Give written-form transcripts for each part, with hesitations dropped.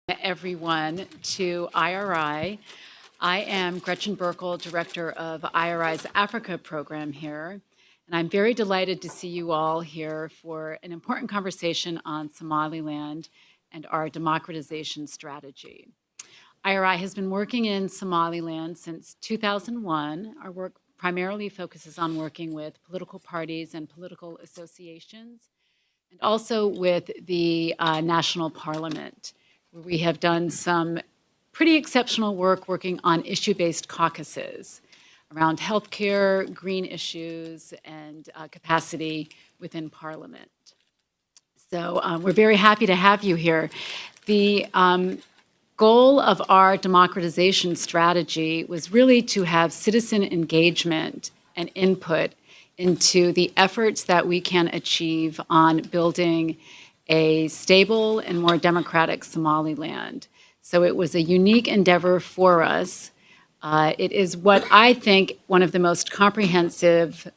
Everyone to IRI. I am Gretchen Burkle, Director of IRI's Africa program here, and I'm very delighted to see you all here for an important conversation on Somaliland and our democratization strategy. IRI has been working in Somaliland since 2001. Our work primarily focuses on working with political parties and political associations, and also with the National Parliament, where we have done some pretty exceptional work working on issue-based caucuses around healthcare, green issues, and capacity within Parliament. So we're very happy to have you here. The goal of our democratization strategy was really to have citizen engagement and input into the efforts that we can achieve on building a stable and more democratic Somaliland. So it was a unique endeavor for us. It is what I think one of the most comprehensive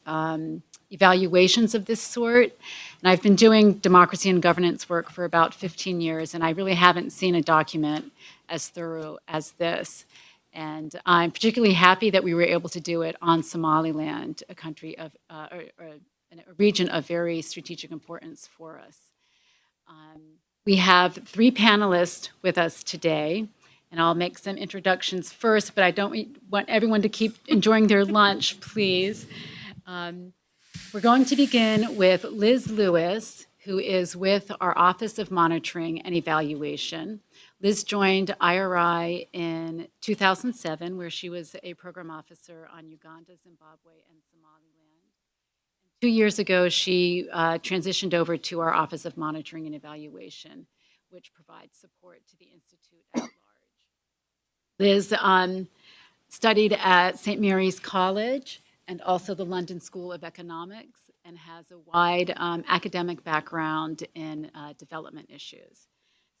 evaluations of this sort. And I've been doing democracy and governance work for about 15 years, and I really haven't seen a document as thorough as this. And I'm particularly happy that we were able to do it on Somaliland, a country of, or a region of very strategic importance for us. We have three panelists with us today, and I'll make some introductions first, but I don't want everyone to keep enjoying their lunch, please. We're going to begin with Liz Lewis, who is with our Office of Monitoring and Evaluation. Liz joined IRI in 2007, where she was a program officer on Uganda, Zimbabwe, and Somaliland. 2 years ago, she transitioned over to our Office of Monitoring and Evaluation, which provides support to the Institute at large. Liz studied at St. Mary's College and also the London School of Economics, and has a wide academic background in development issues.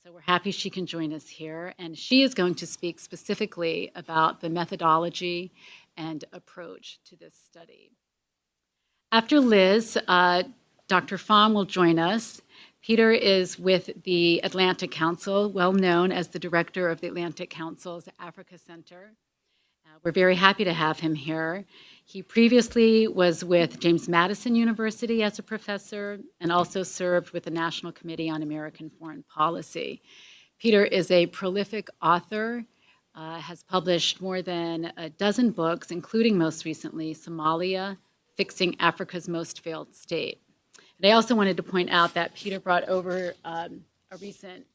So we're happy she can join us here, and she is going to speak specifically about the methodology and approach to this study. After Liz, Dr. Pham will join us. Peter is with the Atlantic Council, well known as the director of the Atlantic Council's Africa Center. We're very happy to have him here. He previously was with James Madison University as a professor and also served with the National Committee on American Foreign Policy. Peter is a prolific author, has published more than a dozen books, including most recently Somalia, Fixing Africa's Most Failed State. And I also wanted to point out that Peter brought over a recent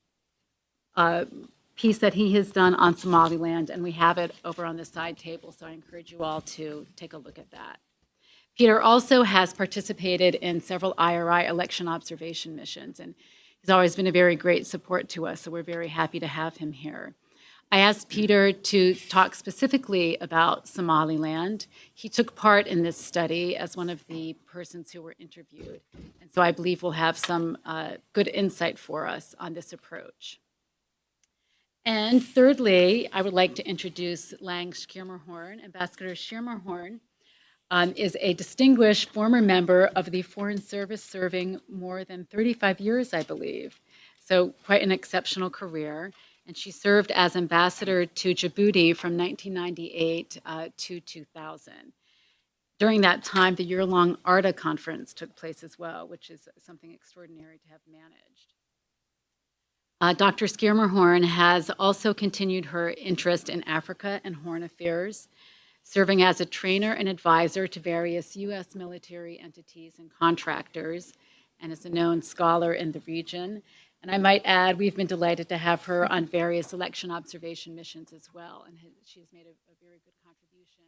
piece that he has done on Somaliland, and we have it over on the side table, so I encourage you all to take a look at that. Peter also has participated in several IRI election observation missions, and he's always been a very great support to us, so we're very happy to have him here. I asked Peter to talk specifically about Somaliland. He took part in this study as one of the persons who were interviewed, and so I believe we'll have some good insight for us on this approach. And thirdly, I would like to introduce Lang Schiermerhorn. Ambassador Schiermerhorn is a distinguished former member of the Foreign Service, serving more than 35 years, I believe. So quite an exceptional career. And she served as ambassador to Djibouti from 1998 to 2000. During that time, the year-long ARDA conference took place as well, which is something extraordinary to have managed. Dr. Schiermerhorn has also continued her interest in Africa and Horn affairs, serving as a trainer and advisor to various U.S. military entities and contractors, and is a known scholar in the region. And I might add, we've been delighted to have her on various election observation missions as well, and she has made a very good contribution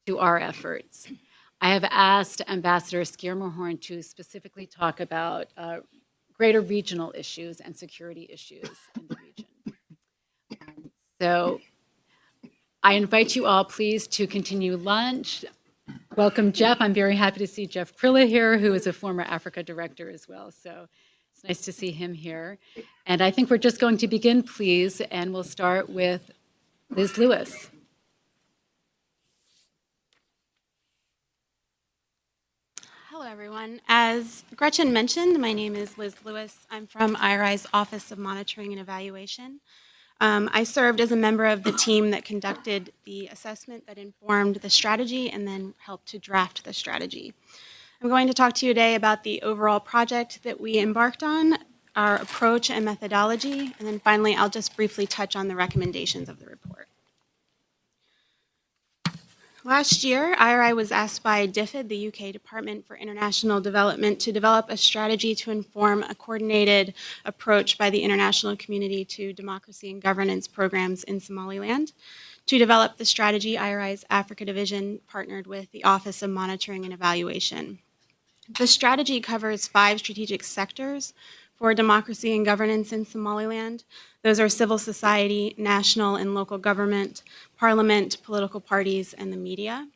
to our efforts. I have asked Ambassador Schiermerhorn to specifically talk about greater regional issues and security issues in the region. So I invite you all, please, to continue lunch. Welcome, Jeff. I'm very happy to see Jeff Krilla here, who is a former Africa director as well. So it's nice to see him here. And I think we're just going to begin, please, and we'll start with Liz Lewis. Hello, everyone. As Gretchen mentioned, my name is Liz Lewis. I'm from IRI's Office of Monitoring and Evaluation. I served as a member of the team that conducted the assessment that informed the strategy and then helped to draft the strategy. I'm going to talk to you today about the overall project that we embarked on, our approach and methodology, and then finally I'll just briefly touch on the recommendations of the report. Last year, IRI was asked by DFID, the UK Department for International Development, to develop a strategy to inform a coordinated approach by the international community to democracy and governance programs in Somaliland. To develop the strategy, IRI's Africa Division partnered with the Office of Monitoring and Evaluation. The strategy covers 5 strategic sectors for democracy and governance in Somaliland. Those are civil society, national and local government, parliament, political parties, and the media.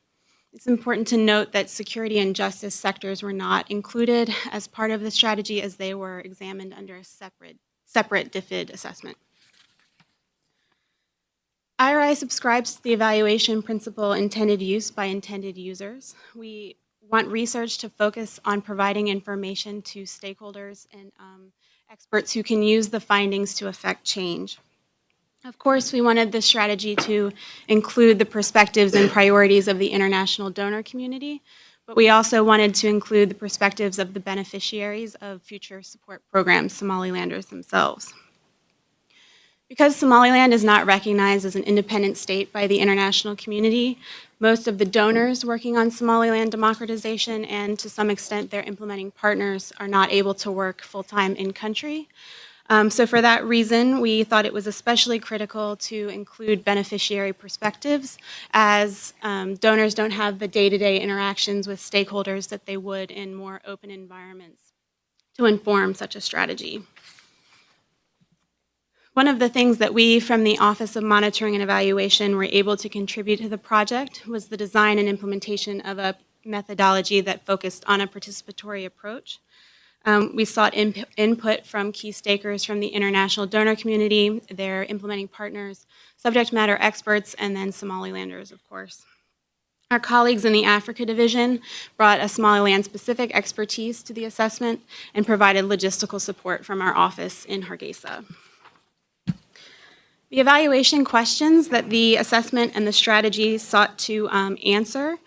It's important to note that security and justice sectors were not included as part of the strategy as they were examined under a separate DFID assessment. IRI subscribes to the evaluation principle intended use by intended users. We want research to focus on providing information to stakeholders and experts who can use the findings to affect change. Of course, we wanted this strategy to include the perspectives and priorities of the international donor community, but we also wanted to include the perspectives of the beneficiaries of future support programs, Somalilanders themselves. Because Somaliland is not recognized as an independent state by the international community, most of the donors working on Somaliland democratization and to some extent their implementing partners are not able to work full-time in country. So for that reason, we thought it was especially critical to include beneficiary perspectives as donors don't have the day-to-day interactions with stakeholders that they would in more open environments to inform such a strategy. One of the things that we from the Office of Monitoring and Evaluation were able to contribute to the project was the design and implementation of a methodology that focused on a participatory approach. We sought input from key stakers from the international donor community, their implementing partners, subject matter experts, and then Somalilanders, of course. Our colleagues in the Africa Division brought a Somaliland-specific expertise to the assessment and provided logistical support from our office in Hargeisa. The evaluation questions that the assessment and the strategy sought to answer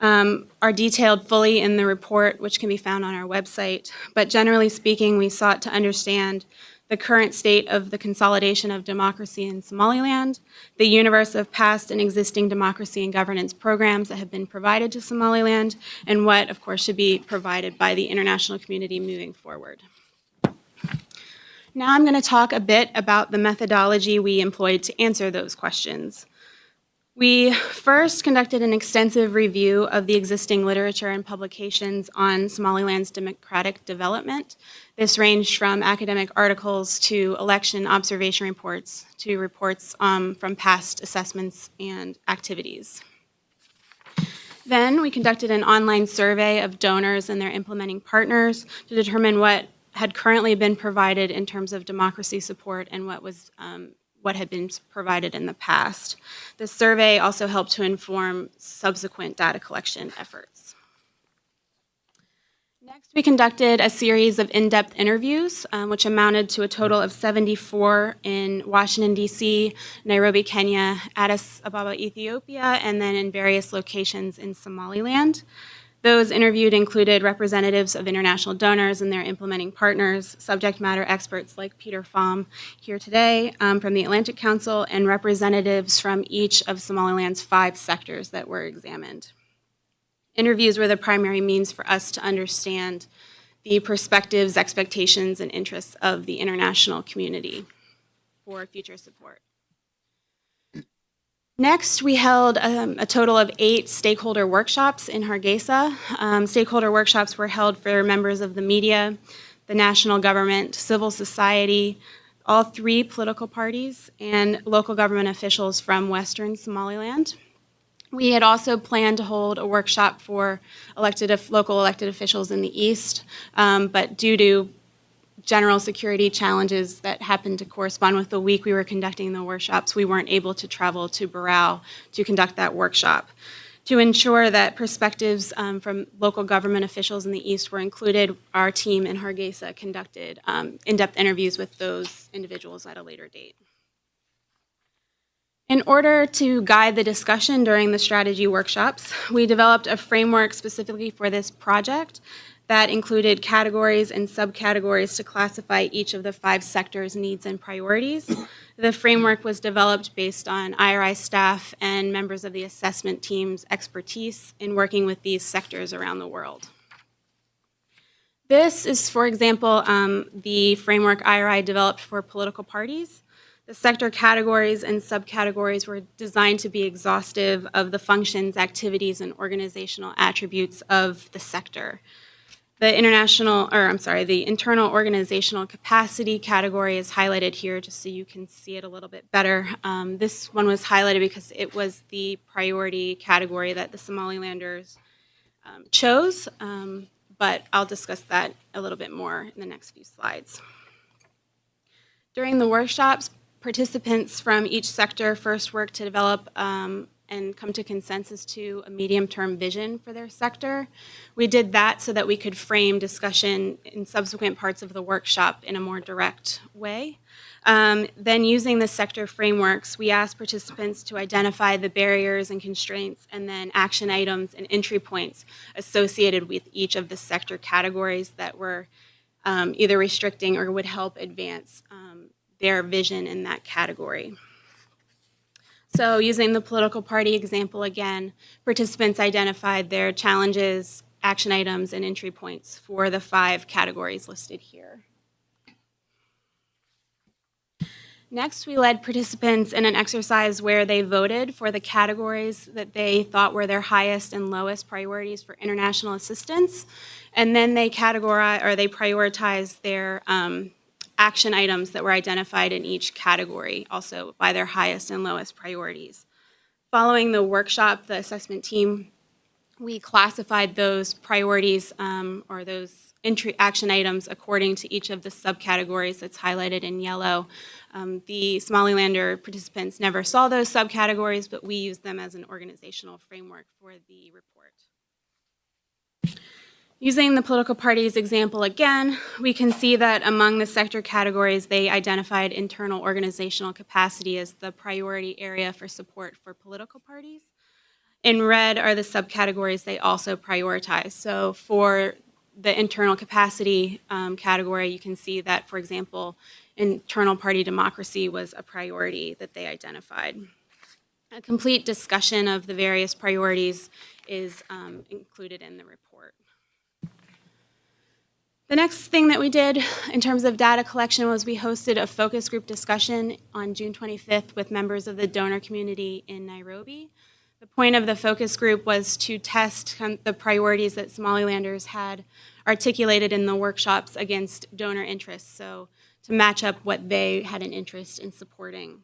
are detailed fully in the report, which can be found on our website. But generally speaking, we sought to understand the current state of the consolidation of democracy in Somaliland, the universe of past and existing democracy and governance programs that have been provided to Somaliland, and what, of course, should be provided by the international community moving forward. Now I'm going to talk a bit about the methodology we employed to answer those questions. We first conducted an extensive review of the existing literature and publications on Somaliland's democratic development. This ranged from academic articles to election observation reports to reports from past assessments and activities. Then we conducted an online survey of donors and their implementing partners to determine what had currently been provided in terms of democracy support and what had been provided in the past. The survey also helped to inform subsequent data collection efforts. Next, we conducted a series of in-depth interviews, which amounted to a total of 74 in Washington, D.C., Nairobi, Kenya, Addis Ababa, Ethiopia, and then in various locations in Somaliland. Those interviewed included representatives of international donors and their implementing partners, subject matter experts like Peter Pham here today from the Atlantic Council, and representatives from each of Somaliland's 5 sectors that were examined. Interviews were the primary means for us to understand the perspectives, expectations, and interests of the international community for future support. Next, we held a total of 8 stakeholder workshops in Hargeisa. Stakeholder workshops were held for members of the media, the national government, civil society, all 3 political parties, and local government officials from Western Somaliland. We had also planned to hold a workshop for local elected officials in the East, but due to general security challenges that happened to correspond with the week we were conducting the workshops, we weren't able to travel to Barao to conduct that workshop. To ensure that perspectives from local government officials in the East were included, our team in Hargeisa conducted in-depth interviews with those individuals at a later date. In order to guide the discussion during the strategy workshops, we developed a framework specifically for this project that included categories and subcategories to classify each of the 5 sectors' needs and priorities. The framework was developed based on IRI staff and members of the assessment team's expertise in working with these sectors around the world. This is, for example, the framework IRI developed for political parties. The sector categories and subcategories were designed to be exhaustive of the functions, activities, and organizational attributes of the sector. The internal organizational capacity category is highlighted here just so you can see it a little bit better. This one was highlighted because it was the priority category that the Somalilanders chose, but I'll discuss that a little bit more in the next few slides. During the workshops, participants from each sector first worked to develop and come to consensus to a medium-term vision for their sector. We did that so that we could frame discussion in subsequent parts of the workshop in a more direct way. Then using the sector frameworks, we asked participants to identify the barriers and constraints and then action items and entry points associated with each of the sector categories that were either restricting or would help advance their vision in that category. So using the political party example again, participants identified their challenges, action items, and entry points for the 5 categories listed here. Next, we led participants in an exercise where they voted for the categories that they thought were their highest and lowest priorities for international assistance, and then they prioritized their action items that were identified in each category, also by their highest and lowest priorities. Following the workshop, the assessment team, we classified those priorities or those action items according to each of the subcategories that's highlighted in yellow. The Somalilander participants never saw those subcategories, but we used them as an organizational framework for the report. Using the political parties example again, we can see that among the sector categories, they identified internal organizational capacity as the priority area for support for political parties. In red are the subcategories they also prioritize. So for the internal capacity category, you can see that, for example, internal party democracy was a priority that they identified. A complete discussion of the various priorities is included in the report. The next thing that we did in terms of data collection was we hosted a focus group discussion on June 25th with members of the donor community in Nairobi. The point of the focus group was to test the priorities that Somalilanders had articulated in the workshops against donor interests, so to match up what they had an interest in supporting.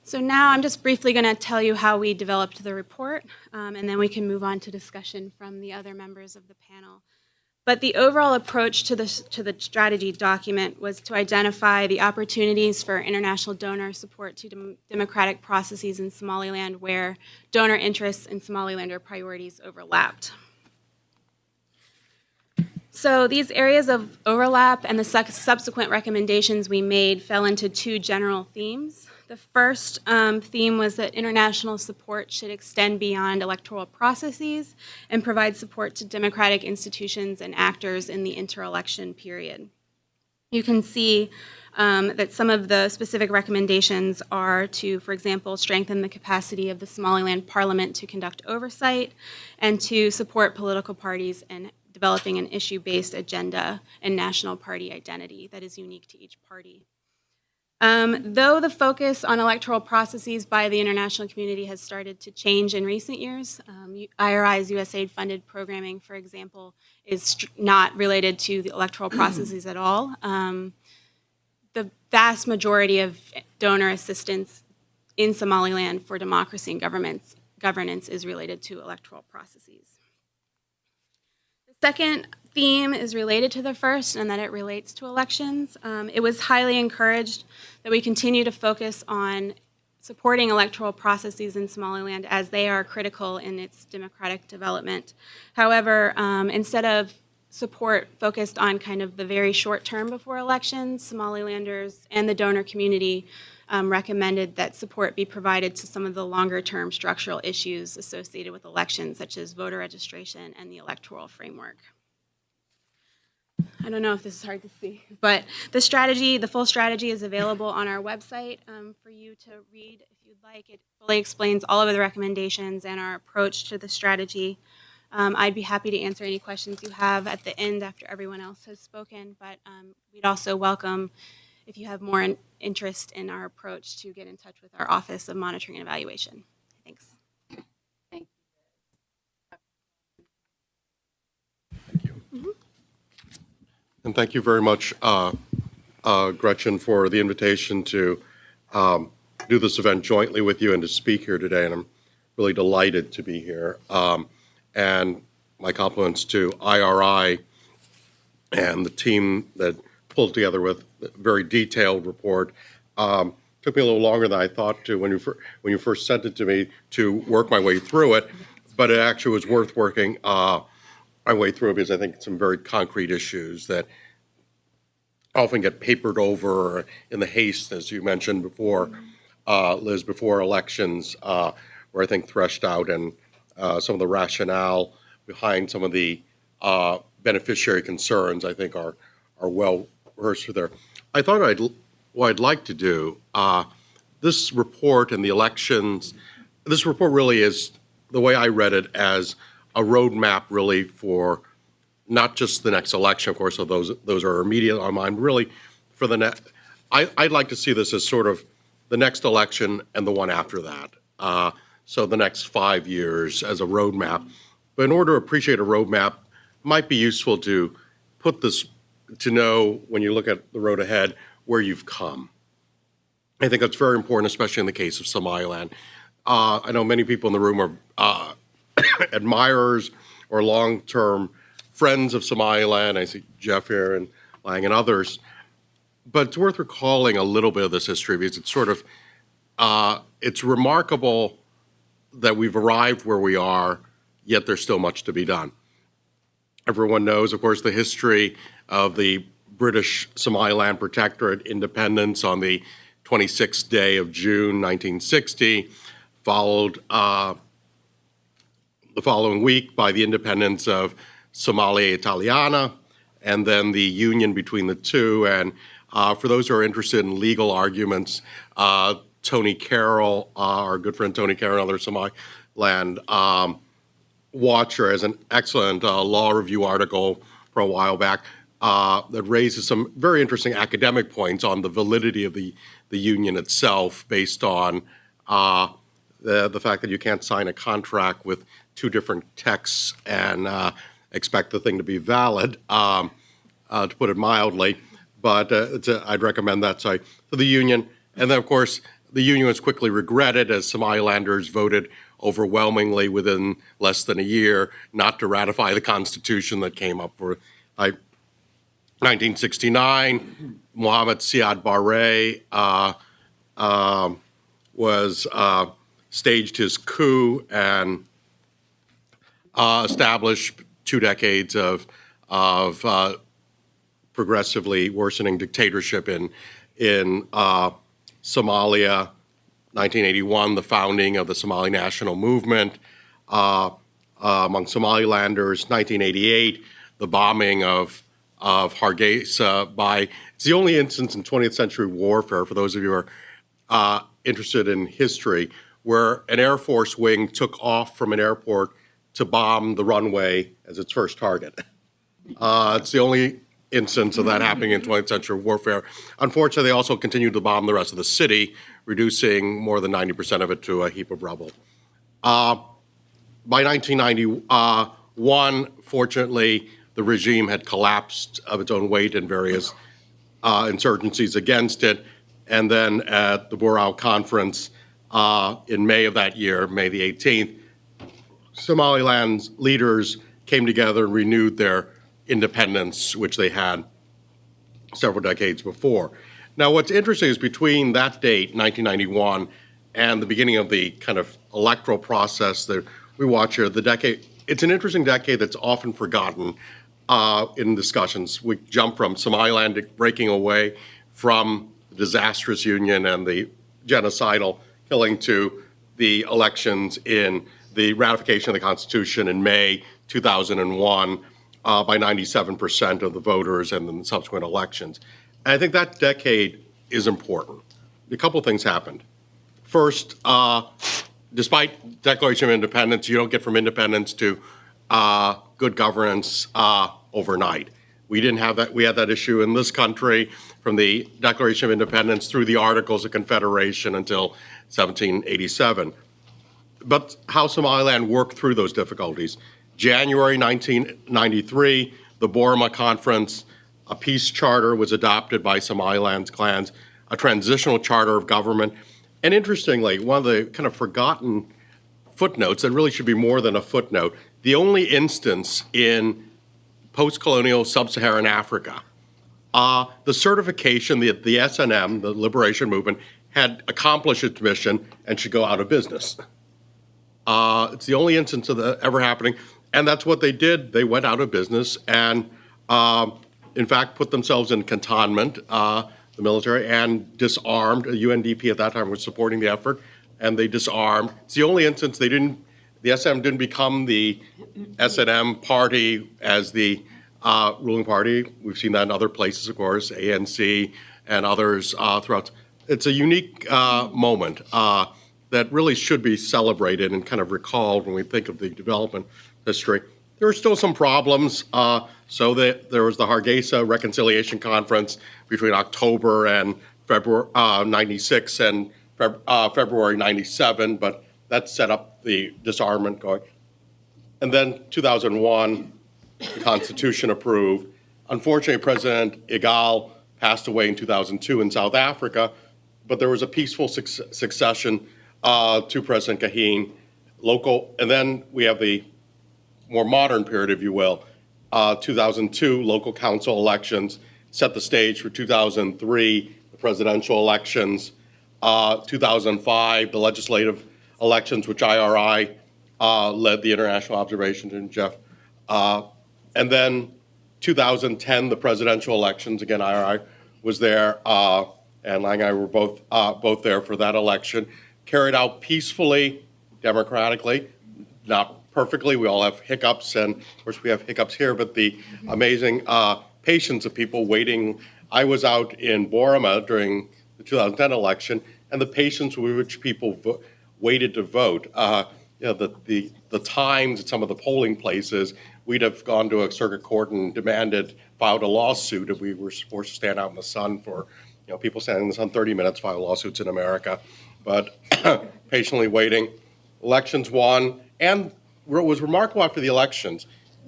So now I'm just briefly going to tell you how we developed the report, and then we can move on to discussion from the other members of the panel. But the overall approach to the strategy document was to identify the opportunities for international donor support to democratic processes in Somaliland where donor interests and Somalilander priorities overlapped. So these areas of overlap and the subsequent recommendations we made fell into 2 general themes. The first theme was that international support should extend beyond electoral processes and provide support to democratic institutions and actors in the inter-election period. You can see that some of the specific recommendations are to, for example, strengthen the capacity of the Somaliland Parliament to conduct oversight and to support political parties in developing an issue-based agenda and national party identity that is unique to each party. Though the focus on electoral processes by the international community has started to change in recent years, IRI's USAID-funded programming, for example, is not related to the electoral processes at all. The vast majority of donor assistance in Somaliland for democracy and governance is related to electoral processes. The second theme is related to the first and that it relates to elections. It was highly encouraged that we continue to focus on supporting electoral processes in Somaliland as they are critical in its democratic development. However, instead of support focused on kind of the very short term before elections. Somalilanders and the donor community recommended that support be provided to some of the longer term structural issues associated with elections, such as voter registration and the electoral framework. I don't know if this is hard to see, but the full strategy is available on our website for you to read if you'd like. It fully explains all of the recommendations and our approach to the strategy. I'd be happy to answer any questions you have at the end after everyone else has spoken, but we'd also welcome, if you have more interest in our approach, to get in touch with our Office of Monitoring and Evaluation. Thanks. Thank you. And thank you very much, Gretchen, for the invitation to do this event jointly with you and to speak here today. And I'm really delighted to be here. And my compliments to IRI and the team that pulled together with a very detailed report. Took me a little longer than I thought to when you first sent it to me to work my way through it, but it actually was worth working my way through because I think some very concrete issues that often get papered over in the haste, as you mentioned before, Liz, before elections, where I think threshed out and some of the rationale behind some of the beneficiary concerns, I think, are well rehearsed there. I thought what I'd like to do, this report and the elections, this report really is, the way I read it, as a roadmap really for not just the next election, of course, so those are immediate on mine, really for the next, I'd like to see this as sort of the next election and the one after that. So the next 5 years as a roadmap. But in order to appreciate a roadmap, it might be useful to put this, to know when you look at the road ahead, where you've come. I think that's very important, especially in the case of Somaliland. I know many people in the room are admirers or long-term friends of Somaliland. I see Jeff here and Lang and others. But it's worth recalling a little bit of this history because it's sort of, it's remarkable that we've arrived where we are, yet there's still much to be done. Everyone knows, of course, the history of the British Somaliland Protectorate independence on the 26th day of June 1960, followed the following week by the independence of Somalia Italiana, and then the union between the two. And for those who are interested in legal arguments, Tony Carroll, our good friend Tony Carroll, another Somaliland watcher, has an excellent law review article for a while back that raises some very interesting academic points on the validity of the union itself, based on the fact that you can't sign a contract with two different texts and expect the thing to be valid, to put it mildly. But I'd recommend that site for the union. And then, of course, the union was quickly regretted as Somalilanders voted overwhelmingly within less than a year not to ratify the Constitution that came up for 1969. Mohammed Siad Barre was staged his coup and established 2 decades of progressively worsening dictatorship in Somalia. 1981, the founding of the Somali National Movement among Somalilanders. 1988, the bombing of Hargeisa by, it's the only instance in 20th century warfare, for those of you who are interested in history, where an Air Force wing took off from an airport to bomb the runway as its first target. It's the only instance of that happening in 20th century warfare. Unfortunately, they also continued to bomb the rest of the city, reducing more than 90% of it to a heap of rubble. By 1991, fortunately, the regime had collapsed of its own weight in various insurgencies against it. And then at the Burao Conference in May of that year, May the 18th, Somaliland's leaders came together and renewed their independence, which they had several decades before. Now, what's interesting is between that date, 1991, and the beginning of the kind of electoral process that we watch here, the decade, it's an interesting decade that's often forgotten in discussions. We jumped from Somaliland breaking away from the disastrous union and the genocidal killing to the elections in the ratification of the Constitution in May 2001 by 97% of the voters and then the subsequent elections. And I think that decade is important. A couple things happened. First, despite Declaration of Independence, you don't get from independence to good governance overnight. We didn't have that. We had that issue in this country from the Declaration of Independence through the Articles of Confederation until 1787. But how Somaliland worked through those difficulties. January 1993, the Borma Conference, a peace charter was adopted by Somaliland's clans, a transitional charter of government. And interestingly, one of the kind of forgotten footnotes that really should be more than a footnote, the only instance in post-colonial sub-Saharan Africa, the certification that the SNM, the Liberation Movement, had accomplished its mission and should go out of business. It's the only instance of that ever happening, and that's what they did. They went out of business and, in fact, put themselves in cantonment, the military, and disarmed. UNDP at that time was supporting the effort, and they disarmed. It's the only instance the SNM didn't become the SNM party as the ruling party. We've seen that in other places, of course, ANC and others throughout. It's a unique moment that really should be celebrated and kind of recalled when we think of the development history. There are still some problems. So that there was the Hargeisa Reconciliation Conference between October and February 96 and February 97, but that set up the disarmament going. And then 2001, the Constitution approved. Unfortunately, President Igal passed away in 2002 in South Africa, but there was a peaceful succession to President Kahin, local, and then we have the more modern period, if you will. 2002 local council elections set the stage for 2003 the presidential elections. 2005 the legislative elections, which IRI led the international observation, and Jeff. And then 2010 the presidential elections. Again, IRI was there, and Lang and I were both there for that election. Carried out peacefully, democratically, not perfectly. We all have hiccups, and of course we have hiccups here, but the amazing patience of people waiting. I was out in Borma during the 2010 election, and the patience with which people waited to vote. The times at some of the polling places, we'd have gone to a circuit court and filed a lawsuit if we were forced to stand out in the sun for, people standing in the sun 30 minutes, file lawsuits in America. But patiently waiting. Elections won, and what was remarkable after the elections,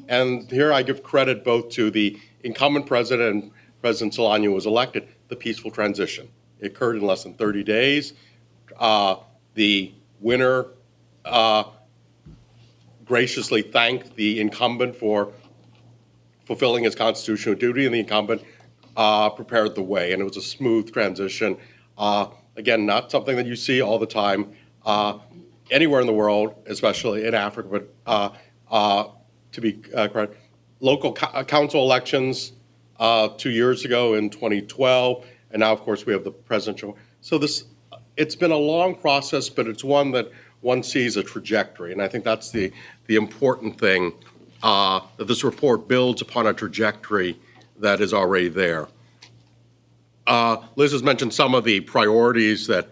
and here I give credit both to the incumbent president and President Solano was elected, the peaceful transition. It occurred in less than 30 days. The winner graciously thanked the incumbent for fulfilling his constitutional duty, and the incumbent prepared the way, and it was a smooth transition. Again, not something that you see all the time anywhere in the world, especially in Africa, but to be correct, local council elections 2 years ago in 2012, and now, of course, we have the presidential. So it's been a long process, but it's one that one sees a trajectory, and I think that's the important thing, that this report builds upon a trajectory that is already there. Liz has mentioned some of the priorities that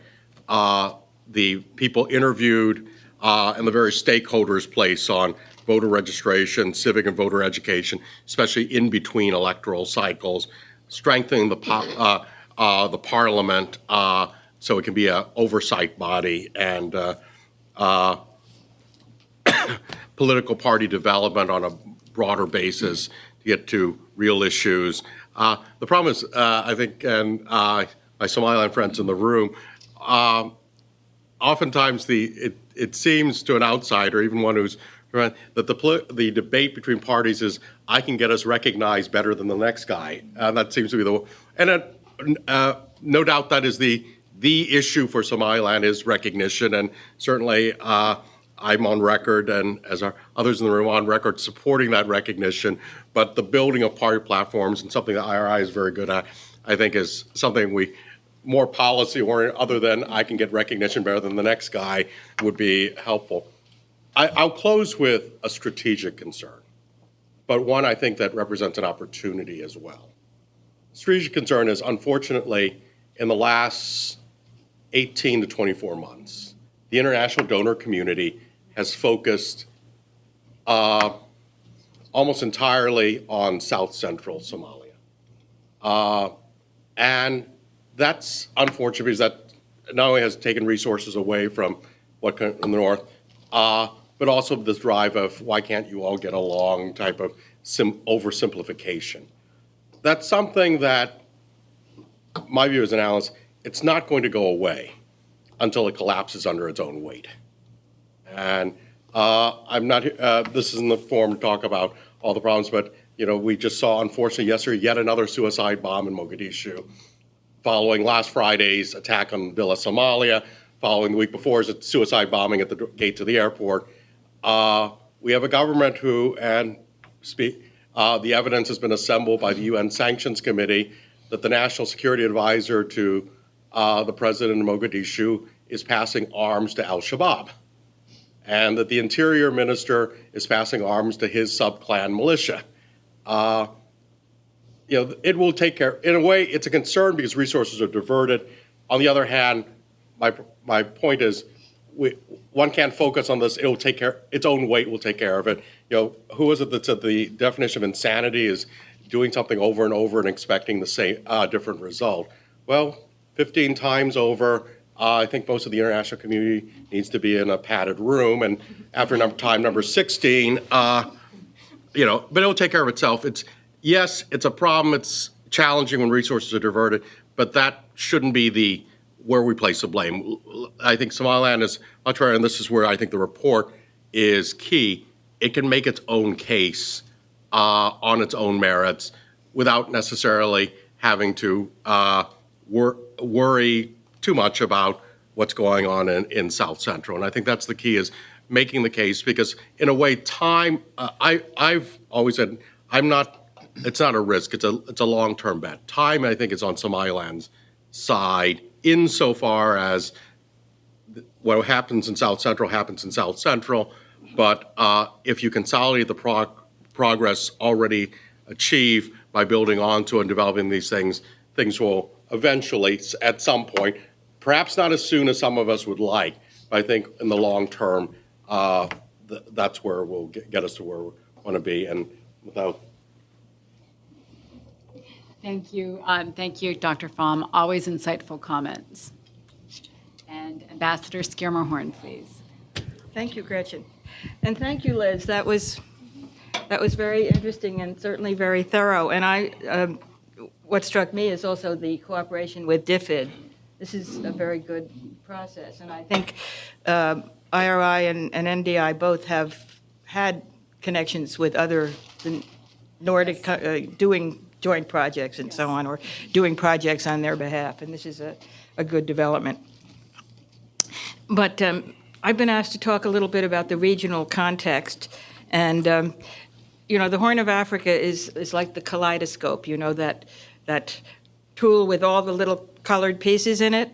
the people interviewed and the various stakeholders place on voter registration, civic and voter education, especially in between electoral cycles, strengthening the parliament so it can be an oversight body, and political party development on a broader basis to get to real issues. The problem is, I think, and my Somaliland friends in the room, oftentimes it seems to an outsider, even one who's that the debate between parties is, I can get us recognized better than the next guy. That seems to be no doubt that is the issue for Somaliland is recognition, and certainly I'm on record, and as are others in the room on record, supporting that recognition. But the building of party platforms, and something that IRI is very good at, I think is something more policy oriented, other than I can get recognition better than the next guy, would be helpful. I'll close with a strategic concern, but one I think that represents an opportunity as well. Strategic concern is, unfortunately, in the last 18 to 24 months, the international donor community has focused almost entirely on South Central Somalia. And that's unfortunate because that not only has taken resources away from what in the north, but also this drive of why can't you all get along type of oversimplification. That's something that, my view as an analyst, it's not going to go away until it collapses under its own weight. And I'm not, this isn't the forum to talk about all the problems, but we just saw, unfortunately, yesterday, yet another suicide bomb in Mogadishu, following last Friday's attack on Villa Somalia, following the week before's suicide bombing at the gate to the airport. We have a government the evidence has been assembled by the UN Sanctions Committee that the National Security Advisor to the president of Mogadishu is passing arms to al-Shabaab, and that the Interior Minister is passing arms to his sub-clan militia. It will take care. In a way, it's a concern because resources are diverted. On the other hand, my point is, one can't focus on this. It will take care. Its own weight will take care of it. Who was it that said the definition of insanity is doing something over and over and expecting the same different result? Well, 15 times over, I think most of the international community needs to be in a padded room. And after time number 16, but it'll take care of itself. Yes, it's a problem. It's challenging when resources are diverted, but that shouldn't be where we place the blame. I think Somaliland is much better, and this is where I think the report is key. It can make its own case on its own merits without necessarily having to worry too much about what's going on in South Central. And I think that's the key, is making the case, because in a way, time, I've always said, it's not a risk, it's a long-term bet. Time, I think, is on Somaliland's side, insofar as what happens in South Central happens in South Central, but if you consolidate the progress already achieved by building onto and developing these things, things will eventually, at some point, perhaps not as soon as some of us would like, but I think in the long term, that's where we'll get us to where we want to be. And without. Thank you. Thank you, Dr. Pham. Always insightful comments. And Ambassador Skiermerhorn, please. Thank you, Gretchen. And thank you, Liz. That was very interesting and certainly very thorough. And what struck me is also the cooperation with DFID. This is a very good process. And I think IRI and NDI both have had connections with other Nordic doing joint projects and so on, or doing projects on their behalf. And this is a good development. But I've been asked to talk a little bit about the regional context. And, the Horn of Africa is like the kaleidoscope, that tool with all the little colored pieces in it,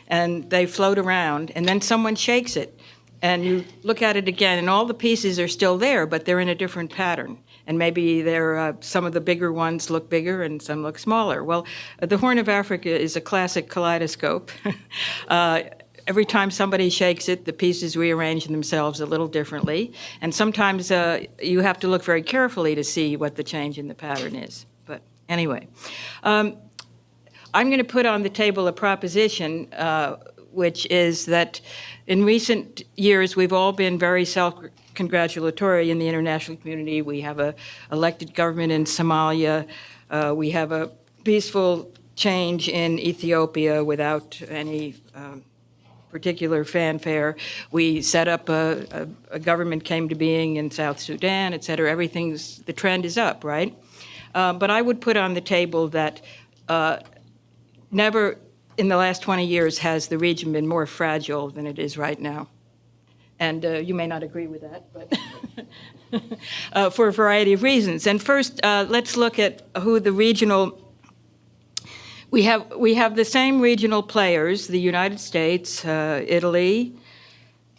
and they float around, and then someone shakes it, and you look at it again, and all the pieces are still there, but they're in a different pattern. And maybe some of the bigger ones look bigger and some look smaller. Well, the Horn of Africa is a classic kaleidoscope. Every time somebody shakes it, the pieces rearrange themselves a little differently. And sometimes you have to look very carefully to see what the change in the pattern is. But anyway, I'm going to put on the table a proposition, which is that in recent years, we've all been very self-congratulatory in the international community. We have an elected government in Somalia. We have a peaceful change in Ethiopia without any particular fanfare. We set up a government came to being in South Sudan, et cetera. The trend is up, right? But I would put on the table that never in the last 20 years has the region been more fragile than it is right now. And you may not agree with that, but for a variety of reasons. And first, let's look at who the regional. We have the same regional players: the United States, Italy,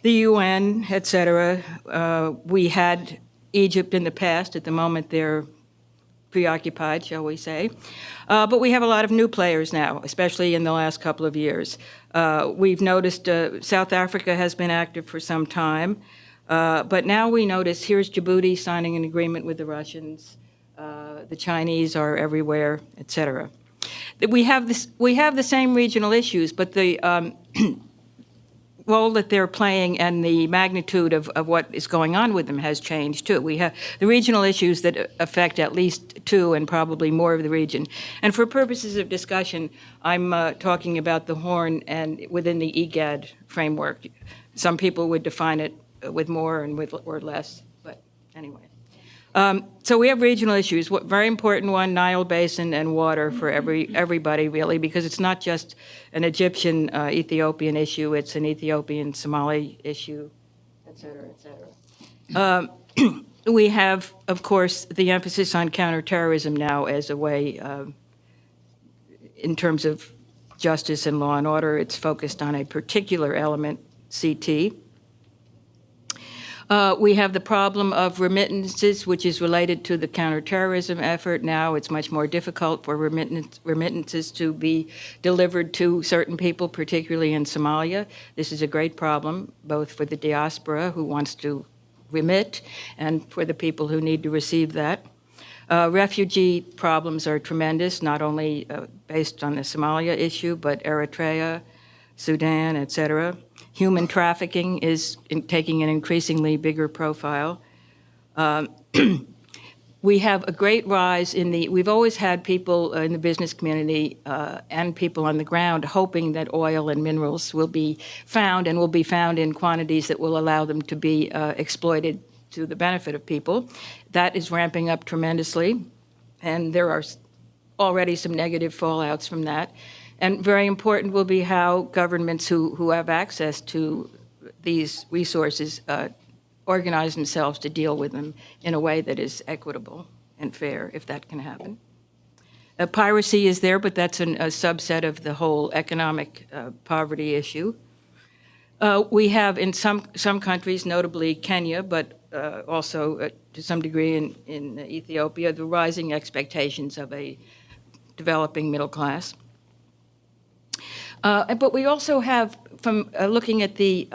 the UN, et cetera. We had Egypt in the past. At the moment, they're preoccupied, shall we say. But we have a lot of new players now, especially in the last couple of years. We've noticed South Africa has been active for some time, but now we notice here's Djibouti signing an agreement with the Russians. The Chinese are everywhere, et cetera. We have the same regional issues, but the role that they're playing and the magnitude of what is going on with them has changed too. We have the regional issues that affect at least two and probably more of the region. And for purposes of discussion, I'm talking about the Horn and within the IGAD framework. Some people would define it with more and with or less, but anyway. So we have regional issues. Very important one, Nile Basin and water for everybody, really, because it's not just an Egyptian, Ethiopian issue, it's an Ethiopian, Somali issue, et cetera, et cetera. We have, of course, the emphasis on counterterrorism now as a way, in terms of justice and law and order, it's focused on a particular element, CT. We have the problem of remittances, which is related to the counterterrorism effort. Now it's much more difficult for remittances to be delivered to certain people, particularly in Somalia. This is a great problem, both for the diaspora who wants to remit and for the people who need to receive that. Refugee problems are tremendous, not only based on the Somalia issue, but Eritrea, Sudan, et cetera. Human trafficking is taking an increasingly bigger profile. We have a great rise we've always had people in the business community and people on the ground hoping that oil and minerals will be found and will be found in quantities that will allow them to be exploited to the benefit of people. That is ramping up tremendously, and there are already some negative fallouts from that. And very important will be how governments who have access to these resources organize themselves to deal with them in a way that is equitable and fair, if that can happen. Piracy is there, but that's a subset of the whole economic poverty issue. We have in some countries, notably Kenya, but also to some degree in Ethiopia, the rising expectations of a developing middle class. But we also have, from looking at the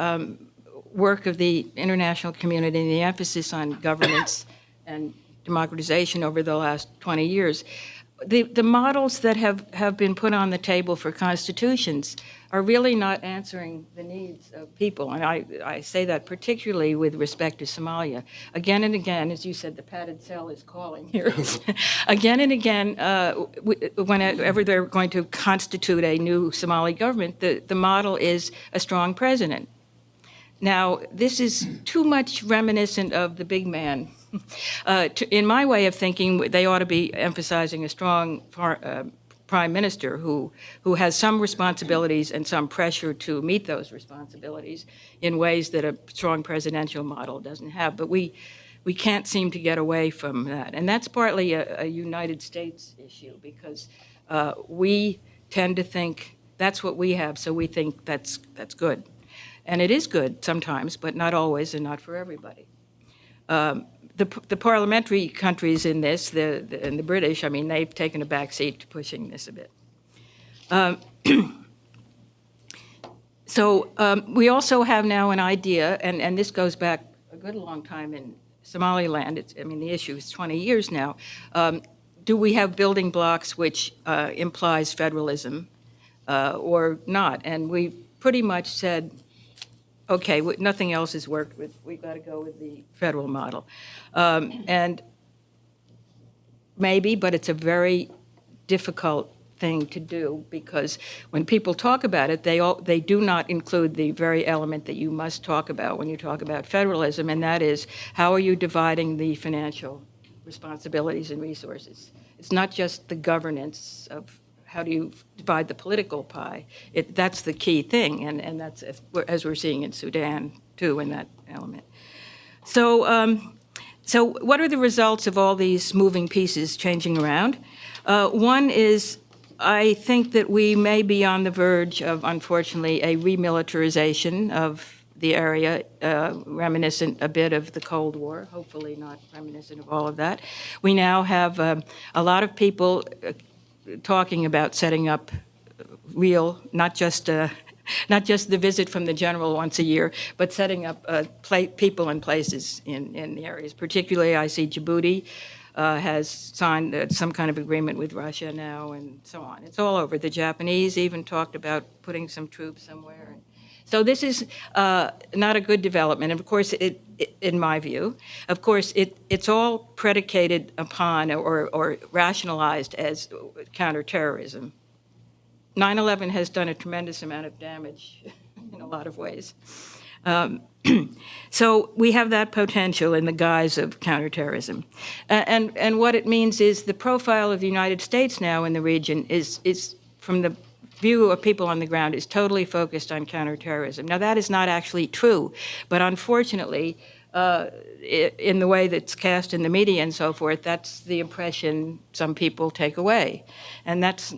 work of the international community and the emphasis on governance and democratization over the last 20 years, the models that have been put on the table for constitutions are really not answering the needs of people. And I say that particularly with respect to Somalia. Again and again, as you said, the padded cell is calling here. Again and again, whenever they're going to constitute a new Somali government, the model is a strong president. Now, this is too much reminiscent of the big man. In my way of thinking, they ought to be emphasizing a strong prime minister who has some responsibilities and some pressure to meet those responsibilities in ways that a strong presidential model doesn't have. But we can't seem to get away from that. And that's partly a United States issue, because we tend to think that's what we have, so we think that's good. And it is good sometimes, but not always and not for everybody. The parliamentary countries in this, and the British, I mean, they've taken a back seat to pushing this a bit. So we also have now an idea, and this goes back a good long time in Somaliland. The issue is 20 years now. Do we have building blocks which implies federalism or not? And we've pretty much said, okay, nothing else has worked. We've got to go with the federal model. And maybe, but it's a very difficult thing to do, because when people talk about it, they do not include the very element that you must talk about when you talk about federalism, and that is, how are you dividing the financial responsibilities and resources? It's not just the governance of how do you divide the political pie. That's the key thing, and that's, as we're seeing in Sudan, too, in that element. So what are the results of all these moving pieces changing around? One is, I think that we may be on the verge of, unfortunately, a remilitarization of the area, reminiscent a bit of the Cold War, hopefully not reminiscent of all of that. We now have a lot of people talking about setting up real, not just the visit from the general once a year, but setting up people and places in the areas. Particularly, I see Djibouti has signed some kind of agreement with Russia now, and so on. It's all over. The Japanese even talked about putting some troops somewhere. So this is not a good development. And of course, in my view, of course, it's all predicated upon or rationalized as counterterrorism. 9/11 has done a tremendous amount of damage in a lot of ways. So we have that potential in the guise of counterterrorism. And what it means is the profile of the United States now in the region is from the view of people on the ground, is totally focused on counterterrorism. Now, that is not actually true, but unfortunately, in the way that's cast in the media and so forth, that's the impression some people take away. And that's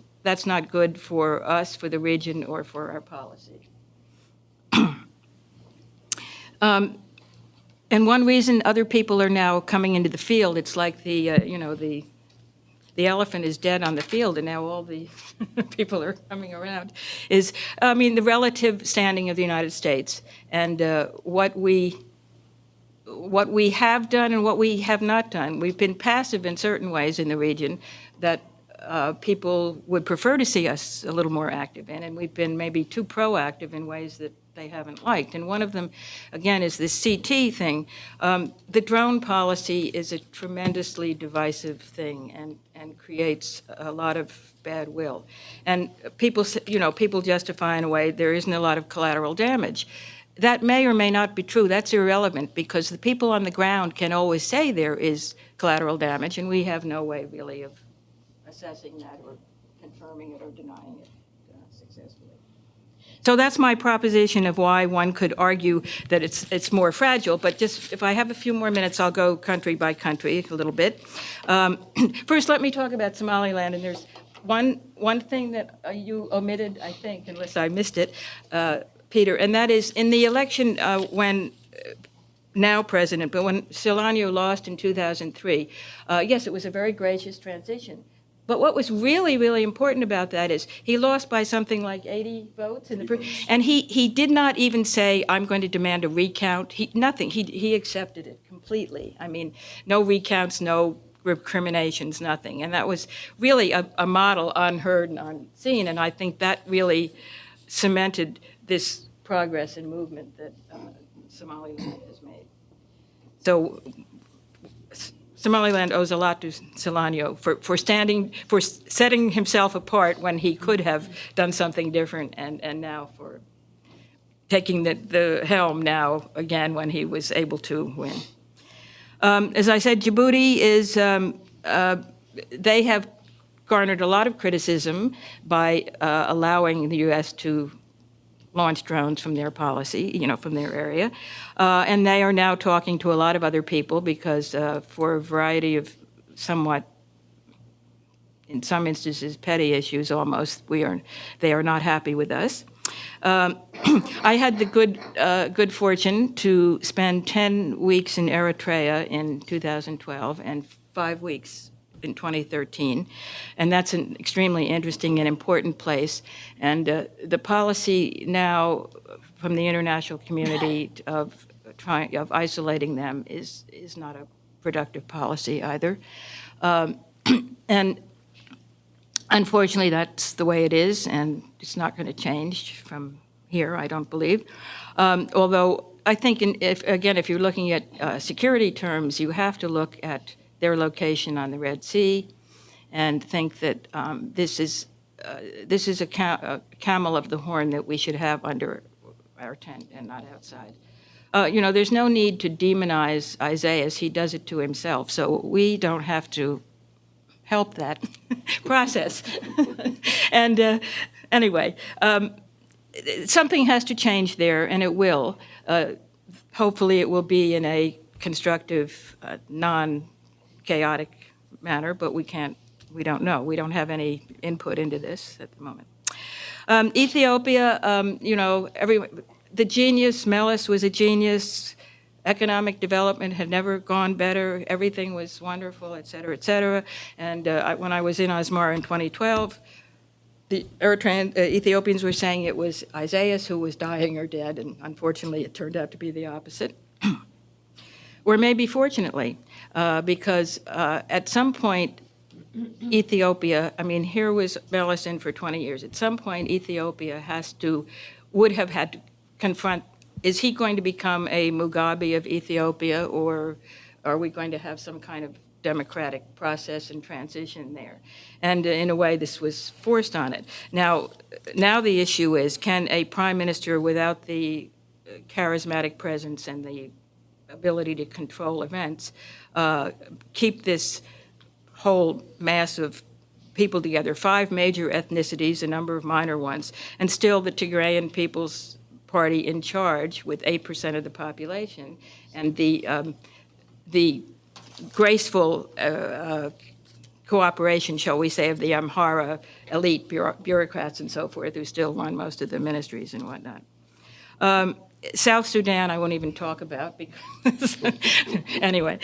not good for us, for the region, or for our policy. And one reason other people are now coming into the field, it's like the elephant is dead on the field, and now all the people are coming around, is, I mean, the relative standing of the United States and what we have done and what we have not done. We've been passive in certain ways in the region that people would prefer to see us a little more active in, and we've been maybe too proactive in ways that they haven't liked. And one of them, again, is this CT thing. The drone policy is a tremendously divisive thing and creates a lot of bad will. And people justify in a way there isn't a lot of collateral damage. That may or may not be true. That's irrelevant because the people on the ground can always say there is collateral damage, and we have no way really of assessing that or confirming it or denying it successfully. So that's my proposition of why one could argue that it's more fragile. But just if I have a few more minutes, I'll go country by country a little bit. First, let me talk about Somaliland. And there's one thing that you omitted, I think, unless I missed it, Peter, and that is in the election when now president, but when Silano lost in 2003, yes, it was a very gracious transition. But what was really, really important about that is he lost by something like 80 votes, and he did not even say, I'm going to demand a recount. Nothing. He accepted it completely. I mean, no recounts, no recriminations, nothing. And that was really a model unheard and unseen, and I think that really cemented this progress and movement that Somaliland has made. So Somaliland owes a lot to Silano for setting himself apart when he could have done something different, and now for taking the helm now again when he was able to win. As I said, Djibouti is, they have garnered a lot of criticism by allowing the U.S. to launch drones from their policy, from their area. And they are now talking to a lot of other people because for a variety of somewhat, in some instances, petty issues almost, they are not happy with us. I had the good fortune to spend 10 weeks in Eritrea in 2012 and 5 weeks in 2013, and that's an extremely interesting and important place. And the policy now from the international community of isolating them is not a productive policy either. And unfortunately, that's the way it is, and it's not going to change from here, I don't believe. Although I think, if you're looking at security terms, you have to look at their location on the Red Sea, and think that this is a camel of the horn that we should have under our tent and not outside. There's no need to demonize Isaiah. He does it to himself, so we don't have to help that process. And anyway, something has to change there, and it will. Hopefully, it will be in a constructive, non-chaotic manner, but we don't know. We don't have any input into this at the moment. Ethiopia, the genius, Meles was a genius. Economic development had never gone better. Everything was wonderful, et cetera, et cetera. And when I was in Asmara in 2012, the Ethiopians were saying it was Isaias who was dying or dead, and unfortunately it turned out to be the opposite. Or maybe fortunately, because at some point, Ethiopia, here was Meles in for 20 years. At some point, Ethiopia would have had to confront, is he going to become a Mugabe of Ethiopia, or are we going to have some kind of democratic process and transition there? And in a way, this was forced on it. Now the issue is, can a prime minister without the charismatic presence and the ability to control events keep this whole mass of people together, 5 major ethnicities, a number of minor ones, and still the Tigrayan People's Party in charge with 8% of the population, and the graceful cooperation, shall we say, of the Amhara elite bureaucrats and so forth, who still run most of the ministries and whatnot. South Sudan, I won't even talk about because, anyway,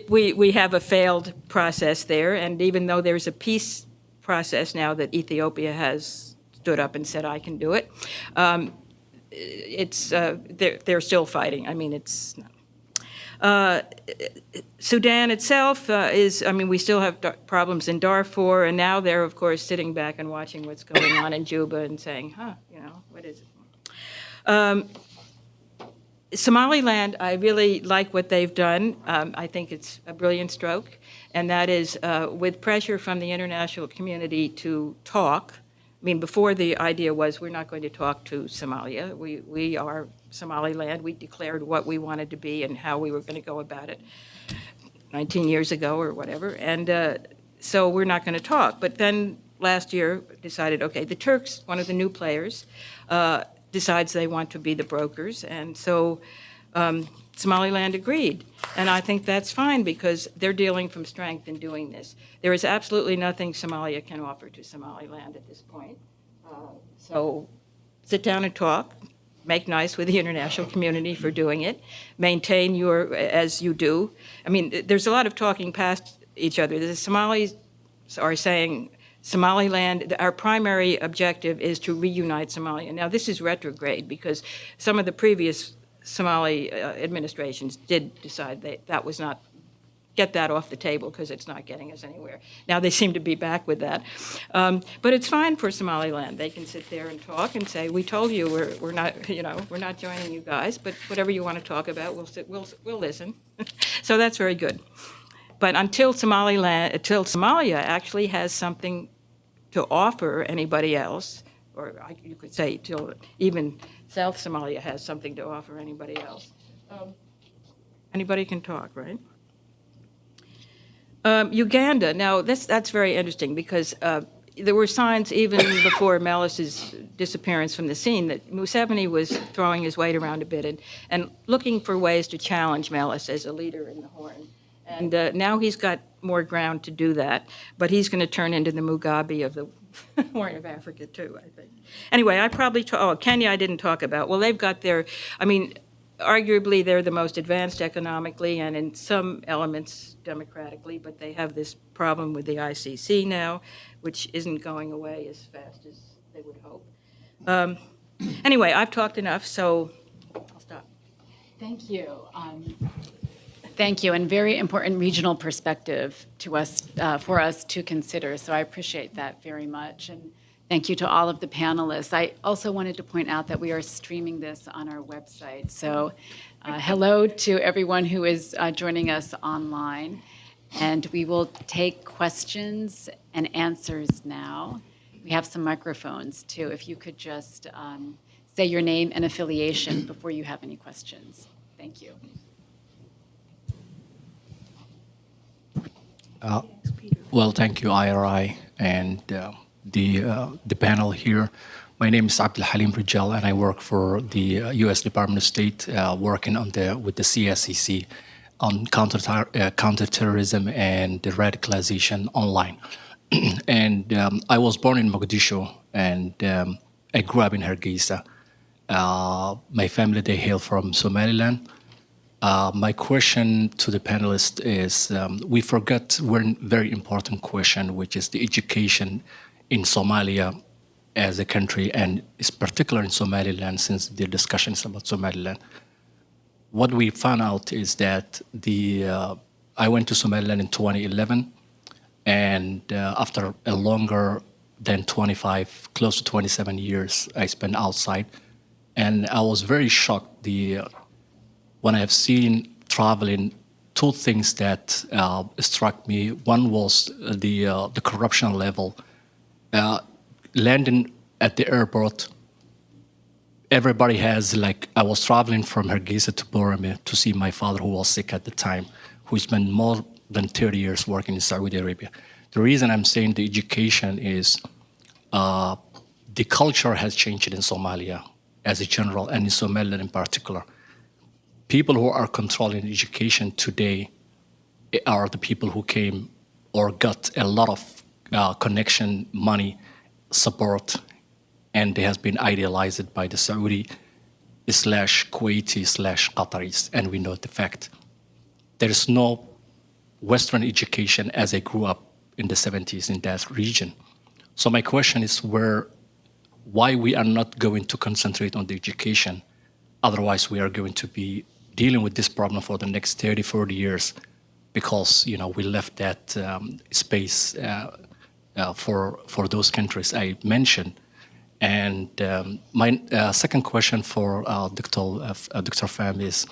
we have a failed process there, and even though there's a peace process now that Ethiopia has stood up and said, I can do it, they're still fighting. Sudan itself we still have problems in Darfur, and now they're, of course, sitting back and watching what's going on in Juba and saying, what is it? Somaliland, I really like what they've done. I think it's a brilliant stroke, and that is with pressure from the international community to talk. Before the idea was we're not going to talk to Somalia. We are Somaliland. We declared what we wanted to be and how we were going to go about it 19 years ago or whatever, and so we're not going to talk. But then last year decided, okay, the Turks, one of the new players, decides they want to be the brokers, and so Somaliland agreed. And I think that's fine because they're dealing from strength in doing this. There is absolutely nothing Somalia can offer to Somaliland at this point. So sit down and talk, make nice with the international community for doing it, maintain as you do. There's a lot of talking past each other. The Somalis are saying, Somaliland, our primary objective is to reunite Somalia. Now, this is retrograde because some of the previous Somali administrations did decide that was not, get that off the table because it's not getting us anywhere. Now they seem to be back with that. But it's fine for Somaliland. They can sit there and talk and say, we told you we're not joining you guys, but whatever you want to talk about, we'll listen. So that's very good. But until Somalia actually has something to offer anybody else, or you could say till even South Somalia has something to offer anybody else, anybody can talk, right? Uganda, now that's very interesting because there were signs even before Meles's disappearance from the scene that Museveni was throwing his weight around a bit and looking for ways to challenge Meles as a leader in the Horn. And now he's got more ground to do that, but he's going to turn into the Mugabe of the Horn of Africa too, I think. Anyway, Kenya I didn't talk about. Well, they've got arguably they're the most advanced economically and in some elements democratically, but they have this problem with the ICC now, which isn't going away as fast as they would hope. Anyway, I've talked enough, so I'll stop. Thank you. Thank you, and very important regional perspective to us, for us to consider. So I appreciate that very much, and thank you to all of the panelists. I also wanted to point out that we are streaming this on our website. So hello to everyone who is joining us online, and we will take questions and answers now. We have some microphones too. If you could just say your name and affiliation before you have any questions. Thank you. Well, thank you, IRI, and the panel here. My name is Abdul Halim Rijal, and I work for the U.S. Department of State, working with the CSCC on counterterrorism and the radicalization online. And I was born in Mogadishu, and I grew up in Hargeisa. My family, they hail from Somaliland. My question to the panelists is, we forgot one very important question, which is the education in Somalia as a country, and it's particular in Somaliland, since the discussion is about Somaliland. What we found out is that I went to Somaliland in 2011, and after a longer than 25, close to 27 years, I spent outside, and I was very shocked when I have seen traveling. Two things that struck me. One was the corruption level. Landing at the airport, everybody has, like, I was traveling from Hargeisa to Borome to see my father, who was sick at the time, who spent more than 30 years working in Saudi Arabia. The reason I'm saying the education is the culture has changed in Somalia as a general, and in Somaliland in particular. People who are controlling education today are the people who came or got a lot of connection, money, support, and they has been idealized by the Saudi / Kuwaiti / Qataris, and we know the fact. There is no Western education as I grew up in the 70s in that region. So my question is why we are not going to concentrate on the education. Otherwise, we are going to be dealing with this problem for the next 30, 40 years, because we left that space for those countries I mentioned. And my second question for Dr. Pham is,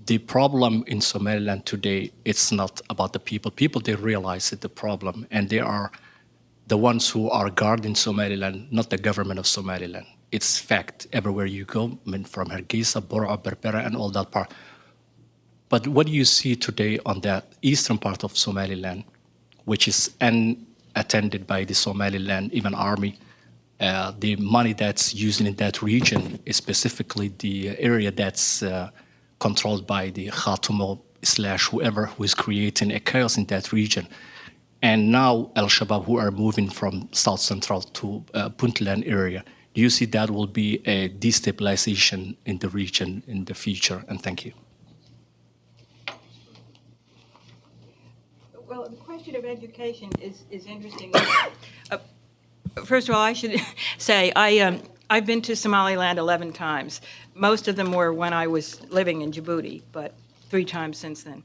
the problem in Somaliland today, it's not about the people. People, they realize the problem, and they are the ones who are guarding Somaliland, not the government of Somaliland. It's fact everywhere you go, from Hargeisa, Bora, Berbera, and all that part. But what do you see today on the eastern part of Somaliland, which is unattended by the Somaliland, even army? The money that's used in that region is specifically the area that's controlled by the Khatumo / whoever who is creating a chaos in that region. And now Al-Shabaab, who are moving from South Central to Puntland area. Do you see that will be a destabilization in the region in the future? And thank you. Well, the question of education is interesting. First of all, I should say I've been to Somaliland 11 times. Most of them were when I was living in Djibouti, but 3 times since then.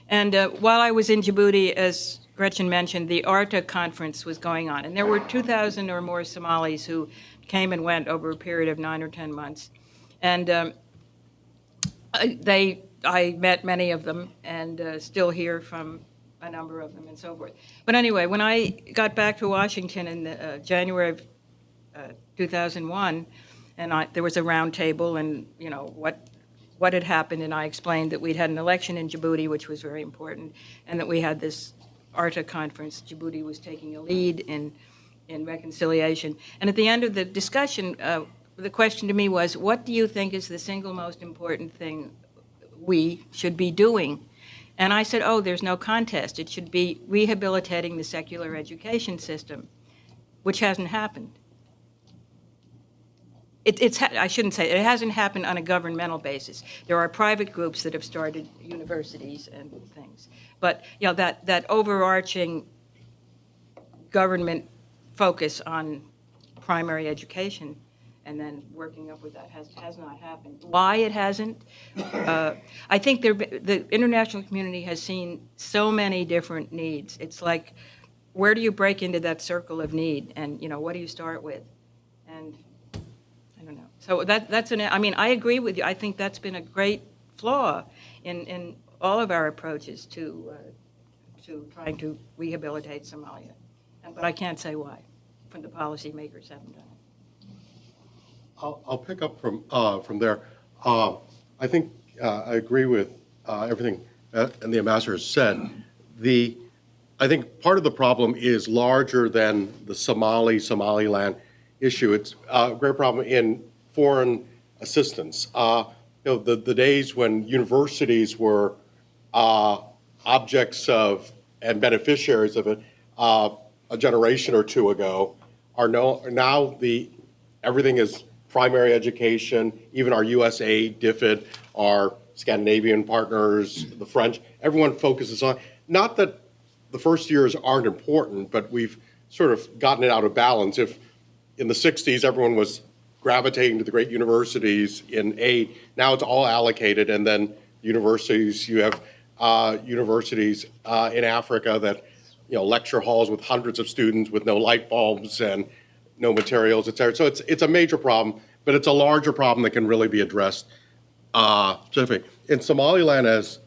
And while I was in Djibouti, as Gretchen mentioned, the ARTA conference was going on, and there were 2,000 or more Somalis who came and went over a period of 9 or 10 months. And I met many of them, and still hear from a number of them and so forth. But anyway, when I got back to Washington in January of 2001, and there was a round table, and what had happened, and I explained that we'd had an election in Djibouti, which was very important, and that we had this ARTA conference. Djibouti was taking a lead in reconciliation. And at the end of the discussion, the question to me was, what do you think is the single most important thing we should be doing? And I said, there's no contest. It should be rehabilitating the secular education system, which hasn't happened. I shouldn't say it hasn't happened on a governmental basis. There are private groups that have started universities and things. But that overarching government focus on primary education and then working up with that has not happened. Why it hasn't? I think the international community has seen so many different needs. It's like, where do you break into that circle of need, and what do you start with? And I don't know. So I agree with you. I think that's been a great flaw in all of our approaches to trying to rehabilitate Somalia. But I can't say why, the policymakers haven't done it. I'll pick up from there. I think I agree with everything and the ambassador has said. I think part of the problem is larger than the Somaliland. issue. It's a great problem in foreign assistance. The days when universities were objects of and beneficiaries of it a generation or two ago are now everything is primary education. Even our USAID, DFID, our Scandinavian partners, the French, everyone focuses on, not that the first years aren't important, but we've sort of gotten it out of balance. If in the 60s everyone was gravitating to the great universities in aid, now it's all allocated, and then universities, you have universities in Africa that, lecture halls with hundreds of students with no light bulbs and no materials, et cetera. So it's a major problem, but it's a larger problem that can really be addressed specifically. In Somaliland, as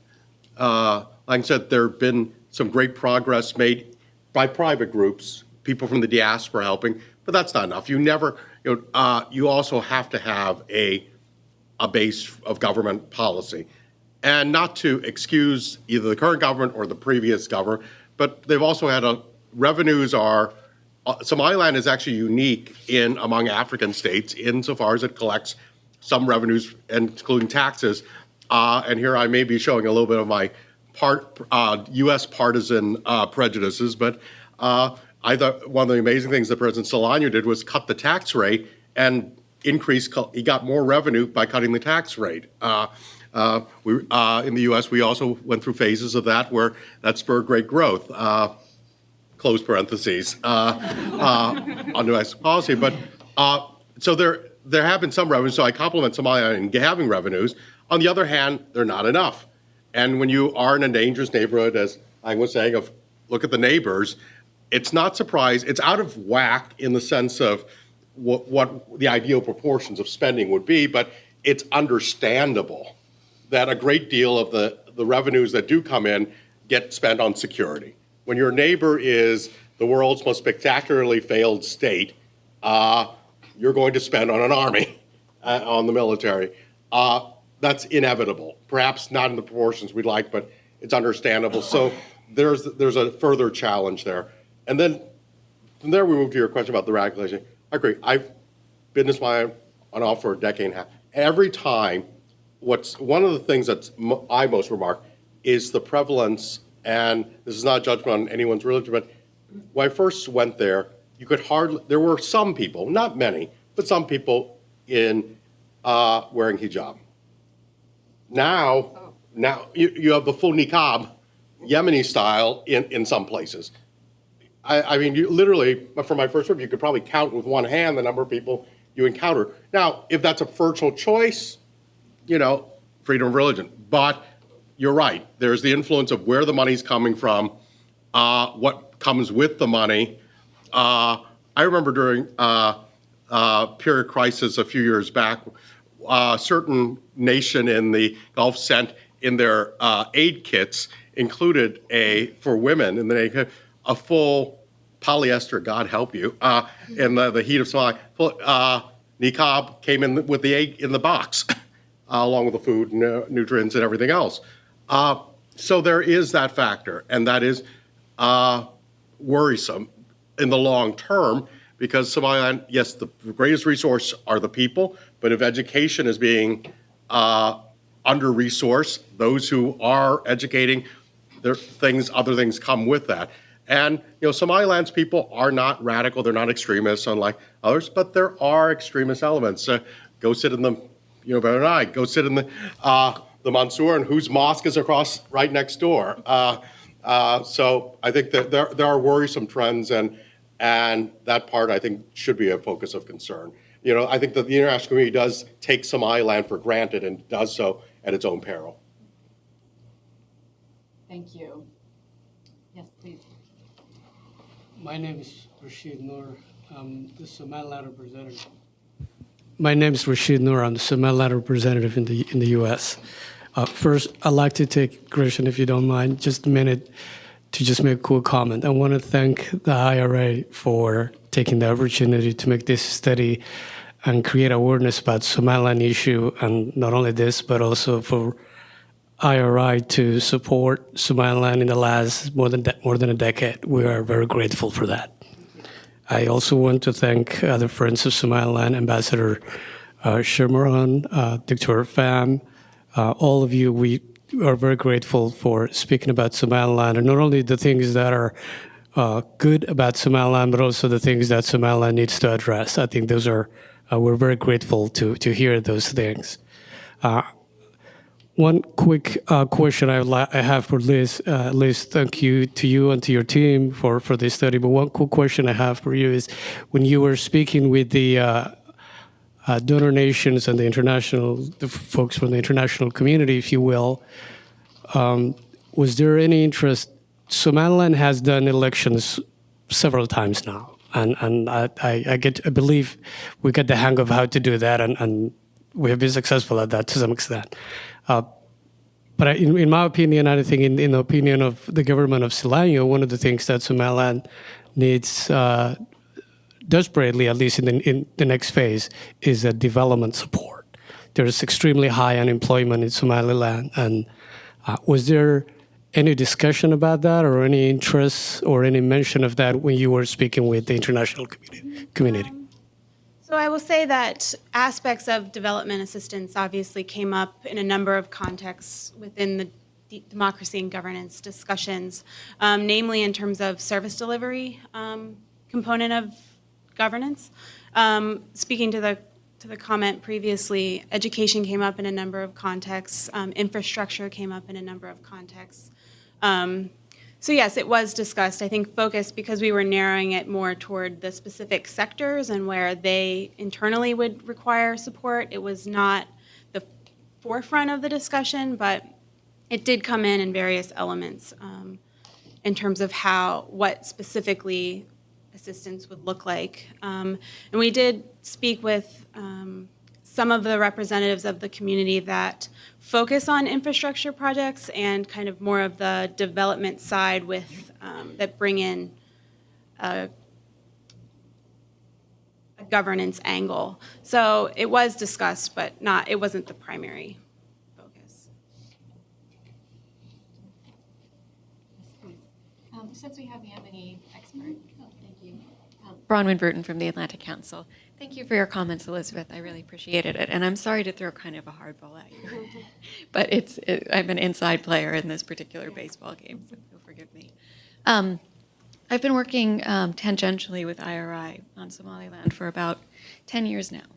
like I said, there have been some great progress made by private groups, people from the diaspora helping, but that's not enough. You also have to have a base of government policy. And not to excuse either the current government or the previous government, but they've also had revenues are, Somaliland is actually unique among African states insofar as it collects some revenues, including taxes. And here I may be showing a little bit of my U.S. partisan prejudices, but I thought one of the amazing things that President Solano did was cut the tax rate and he got more revenue by cutting the tax rate. In the U.S., we also went through phases of that where that spurred great growth, close parentheses, on domestic policy. But so there have been some revenues, so I compliment Somalia in having revenues. On the other hand, they're not enough. And when you are in a dangerous neighborhood, as I was saying, look at the neighbors, it's not surprising. It's out of whack in the sense of what the ideal proportions of spending would be, but it's understandable that a great deal of the revenues that do come in get spent on security. When your neighbor is the world's most spectacularly failed state, you're going to spend on an army, on the military. That's inevitable. Perhaps not in the proportions we'd like, but it's understandable. So there's a further challenge there. And then from there, we move to your question about the radicalization. I agree. I've been this way on and off for a decade and a half. Every time, one of the things that I most remark is the prevalence, and this is not a judgment on anyone's religion, but when I first went there, there were some people, not many, but some people wearing hijab. Now you have the full niqab, Yemeni style in some places. I mean, you literally, for my first trip, you could probably count with one hand the number of people you encounter. Now, if that's a personal choice, freedom of religion. But you're right. There's the influence of where the money's coming from, what comes with the money. I remember during period crisis a few years back, a certain nation in the Gulf sent in their aid kits included for women in the a full polyester, God help you, in the heat of Somalia. Niqab came in with the egg in the box, along with the food, nutrients, and everything else. So there is that factor, and that is worrisome in the long term, because Somaliland, yes, the greatest resource are the people, but if education is being under-resourced, those who are educating, other things come with that. And Somaliland's people are not radical; they're not extremists, unlike others. But there are extremist elements. Go sit in the, better than I. Go sit in the Mansour, and whose mosque is right next door. So I think that there are worrisome trends, and that part I think should be a focus of concern. I think that the international community does take Somaliland for granted and does so at its own peril. Thank you. Yes, please. My name is Rashid Noor. I'm the Somaliland representative. My name is Rashid Noor. I'm the Somaliland representative in the U.S. First, I'd like to take, Gretchen, if you don't mind, just a minute to just make a quick comment. I want to thank the IRA for taking the opportunity to make this study and create awareness about Somaliland issue, and not only this, but also for IRI to support Somaliland in the last more than a decade. We are very grateful for that. I also want to thank the Friends of Somaliland, Ambassador Shermaran, Dr. Pham, all of you. We are very grateful for speaking about Somaliland, and not only the things that are good about Somaliland, but also the things that Somaliland needs to address. I think those are, we're very grateful to hear those things. One quick question I have for Liz. Liz, thank you to you and to your team for this study. But one quick question I have for you is, when you were speaking with the donor nations and the folks from the international community, if you will, was there any interest? Somaliland has done elections several times now, and I believe we get the hang of how to do that, and we have been successful at that to some extent. But in my opinion, I think in the opinion of the government of Selangor, one of the things that Somaliland needs desperately, at least in the next phase, is a development support. There is extremely high unemployment in Somaliland, and was there any discussion about that, or any interest, or any mention of that when you were speaking with the international community? So I will say that aspects of development assistance obviously came up in a number of contexts within the democracy and governance discussions, namely in terms of service delivery component of governance. Speaking to the comment previously, education came up in a number of contexts, infrastructure came up in a number of contexts. So yes, it was discussed. I think focused because we were narrowing it more toward the specific sectors and where they internally would require support. It was not the forefront of the discussion, but it did come in various elements in terms of what specifically assistance would look like. And we did speak with some of the representatives of the community that focus on infrastructure projects and kind of more of the development side with that bring in a governance angle. So it was discussed, but it wasn't the primary focus. Since we have the M&E expert, thank you. Bronwyn Bruton from the Atlantic Council. Thank you for your comments, Elizabeth. I really appreciated it. And I'm sorry to throw kind of a hardball at you, but I'm an inside player in this particular baseball game, so you'll forgive me. I've been working tangentially with IRI on Somaliland for about 10 years now.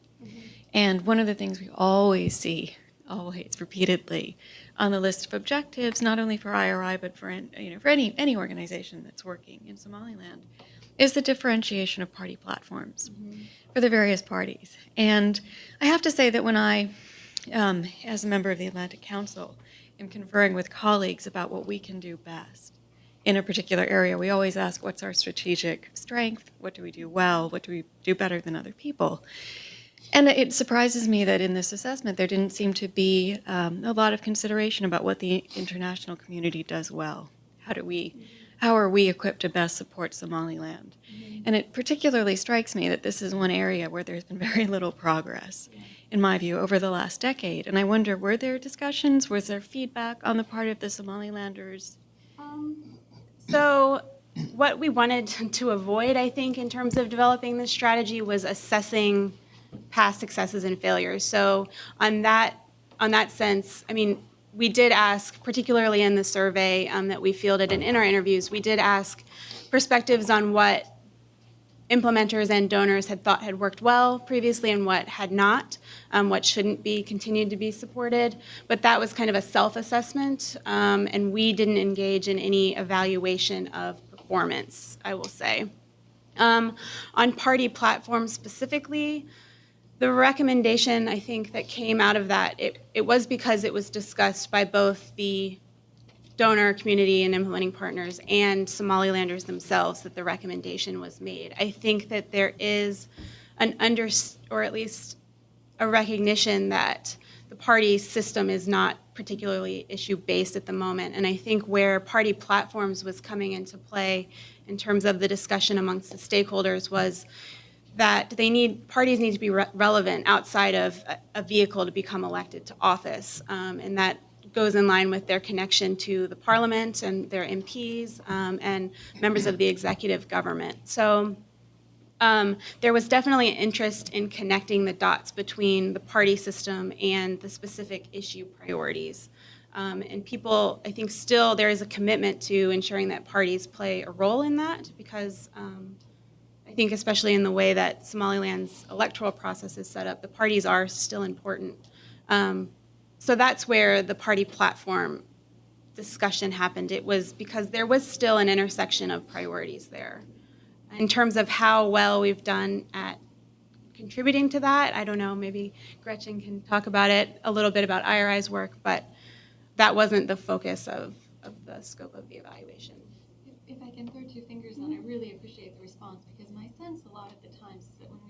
And one of the things we always see, always repeatedly, on the list of objectives, not only for IRI, but for any organization that's working in Somaliland, is the differentiation of party platforms for the various parties. And I have to say that when I, as a member of the Atlantic Council, am conferring with colleagues about what we can do best in a particular area, we always ask, what's our strategic strength? What do we do well? What do we do better than other people? And it surprises me that in this assessment, there didn't seem to be a lot of consideration about what the international community does well. How are we equipped to best support Somaliland? And it particularly strikes me that this is one area where there's been very little progress, in my view, over the last decade. And I wonder, were there discussions? Was there feedback on the part of the Somalilanders? So what we wanted to avoid, I think, in terms of developing this strategy was assessing past successes and failures. So on that sense, I mean, we did ask, particularly in the survey that we fielded and in our interviews, we did ask perspectives on what implementers and donors had thought had worked well previously and what had not, what shouldn't be continued to be supported. But that was kind of a self-assessment, and we didn't engage in any evaluation of performance, I will say. On party platforms specifically, the recommendation, I think, that came out of that, it was because it was discussed by both the donor community and implementing partners and Somalilanders themselves that the recommendation was made. I think that there is or at least a recognition that the party system is not particularly issue-based at the moment. And I think where party platforms was coming into play in terms of the discussion amongst the stakeholders was that parties need to be relevant outside of a vehicle to become elected to office. And that goes in line with their connection to the parliament and their MPs and members of the executive government. So There was definitely an interest in connecting the dots between the party system and the specific issue priorities. And people, I think still there is a commitment to ensuring that parties play a role in that because I think especially in the way that Somaliland's electoral process is set up, the parties are still important. So that's where the party platform discussion happened. It was because there was still an intersection of priorities there. In terms of how well we've done at contributing to that, I don't know, maybe Gretchen can talk about it, a little bit about IRI's work, but that wasn't the focus of the scope of the evaluation. If I can throw two fingers on, I really appreciate the response because my sense a lot of the times is that when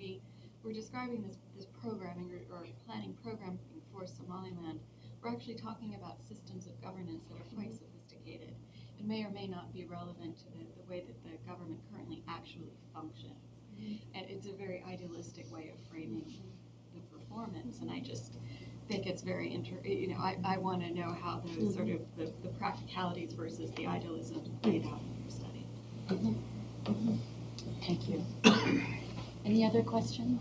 we're describing this programming or planning programming for Somaliland, we're actually talking about systems of governance that are quite sophisticated and may or may not be relevant to the way that the government currently actually functions. And it's a very idealistic way of framing the performance, and I just think it's very I want to know how those sort of the practicalities versus the idealism played out in your study. Thank you. Any other questions?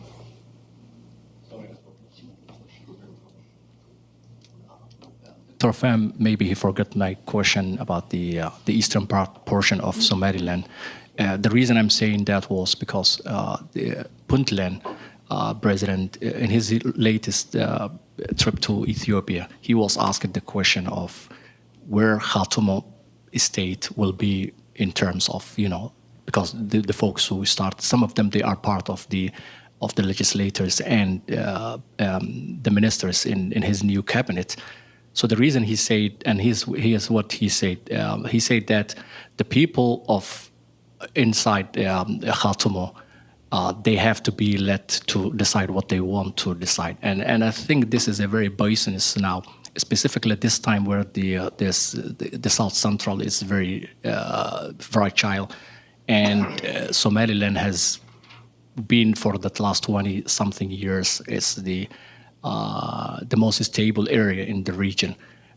Dr. Pham, maybe he forgot my question about the eastern portion of Somaliland. The reason I'm saying that was because the Puntland president, in his latest trip to Ethiopia, he was asked the question of where Khartoum state will be in terms of, because the folks who start, some of them, they are part of the legislators and the ministers in his new cabinet. So the reason he said, and here's what he said. He said that the people of inside Khartoum, they have to be let to decide what they want to decide. And I think this is a very business now, specifically at this time where the South Central is very fragile, and Somaliland has been for the last 20-something years is the most stable area in the region.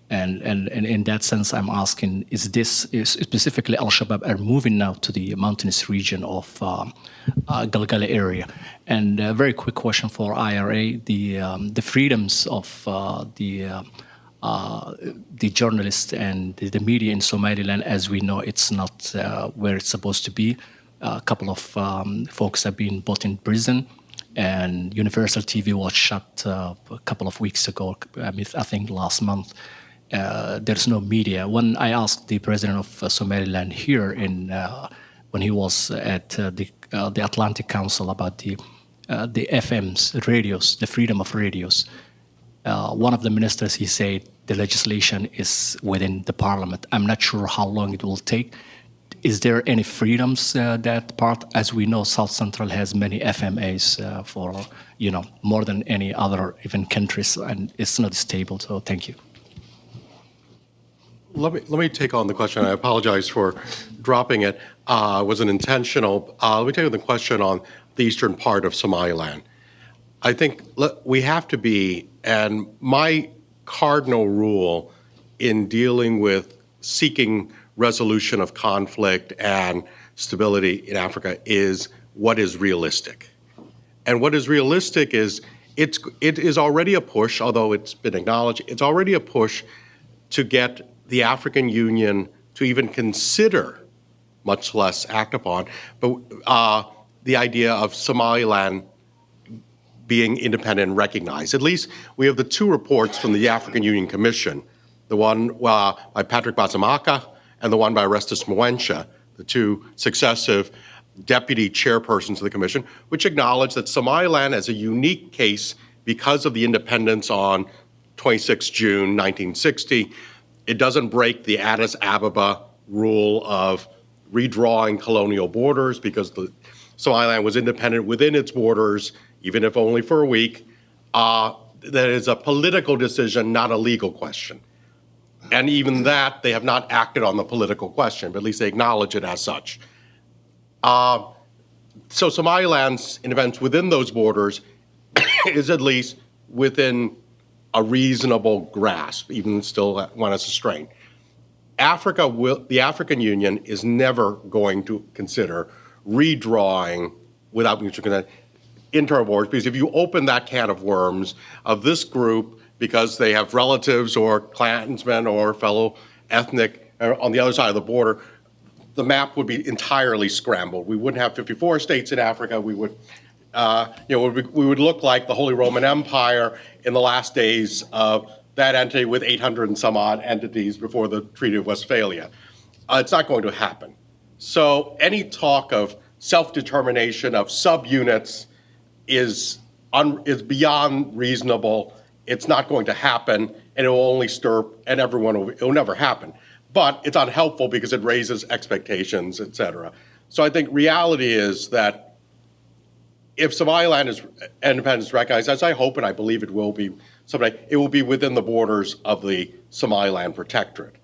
And in that sense, I'm asking, is specifically Al-Shabaab are moving now to the mountainous region of Galgala area? And a very quick question for IRA, the freedoms of the journalists and the media in Somaliland, as we know, it's not where it's supposed to be. A couple of folks have been put in prison, and Universal TV was shut a couple of weeks ago, I think last month. There's no media. When I asked the president of Somaliland here when he was at the Atlantic Council about the FMs, radios, the freedom of radios, one of the ministers, he said the legislation is within the parliament. I'm not sure how long it will take. Is there any freedoms that part? As we know, South Central has many FMAs for more than any other even countries, and it's not stable. So thank you. Let me take on the question. I apologize for dropping it. It wasn't intentional. Let me take on the question on the eastern part of Somaliland. I think we have to be, and my cardinal rule in dealing with seeking resolution of conflict and stability in Africa is what is realistic. And what is realistic is it is already a push, although it's been acknowledged, it's already a push to get the African Union to even consider, much less act upon, but the idea of Somaliland being independent and recognized. At least we have the two reports from the African Union Commission, the one by Patrick Bazamaka and the one by Orestes Mwencha, the two successive deputy chairpersons of the commission, which acknowledge that Somaliland is a unique case because of the independence on 26 June 1960. It doesn't break the Addis Ababa rule of redrawing colonial borders because Somaliland was independent within its borders, even if only for a week. That is a political decision, not a legal question. And even that, they have not acted on the political question, but at least they acknowledge it as such. So Somaliland's independence within those borders is at least within a reasonable grasp, even still when it's a strain. The African Union is never going to consider redrawing without mutual consent, internal wars, because if you open that can of worms of this group, because they have relatives or clansmen or fellow ethnic on the other side of the border, the map would be entirely scrambled. We wouldn't have 54 states in Africa. We would, we would look like the Holy Roman Empire in the last days of that entity with 800 and some odd entities before the Treaty of Westphalia. It's not going to happen. So any talk of self-determination of subunits is beyond reasonable. It's not going to happen, and it will only stir, and it will never happen. But it's unhelpful because it raises expectations, et cetera. So I think reality is that if Somaliland independence is recognized, as I hope and I believe it will be someday, it will be within the borders of the Somaliland Protectorate.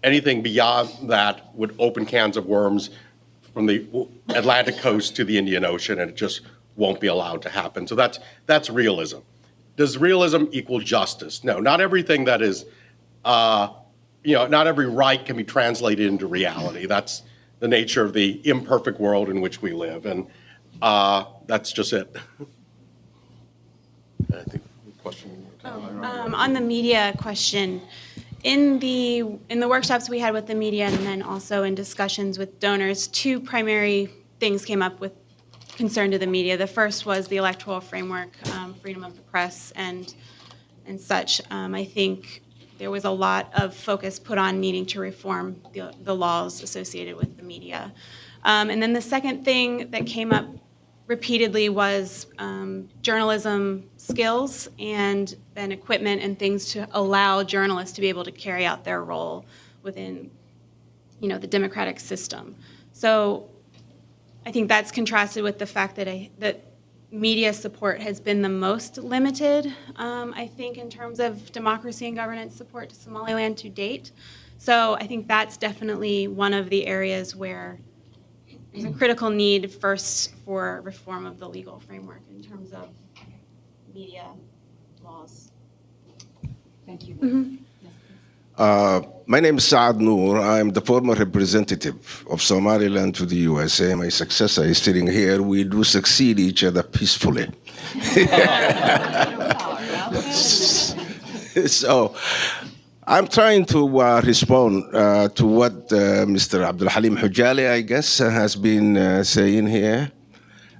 Anything beyond that would open cans of worms from the Atlantic coast to the Indian Ocean, and it just won't be allowed to happen. So that's realism. Does realism equal justice? No, not everything that is, not every right can be translated into reality. That's the nature of the imperfect world in which we live, and that's just it. I think the question. On the media question, in the workshops we had with the media and then also in discussions with donors, two primary things came up with concern to the media. The first was the electoral framework, freedom of the press, and such. I think there was a lot of focus put on needing to reform the laws associated with the media. And then the second thing that came up repeatedly was journalism skills and then equipment and things to allow journalists to be able to carry out their role within, the democratic system. So I think that's contrasted with the fact that media support has been the most limited, I think, in terms of democracy and governance support to Somaliland to date. So I think that's definitely one of the areas where there's a critical need first for reform of the legal framework in terms of media laws. Thank you. My name is Saad Noor. I'm the former representative of Somaliland to the USA. My successor is sitting here. We do succeed each other peacefully. So I'm trying to respond to what Mr. Abdul Halim Hujali, I guess, has been saying here.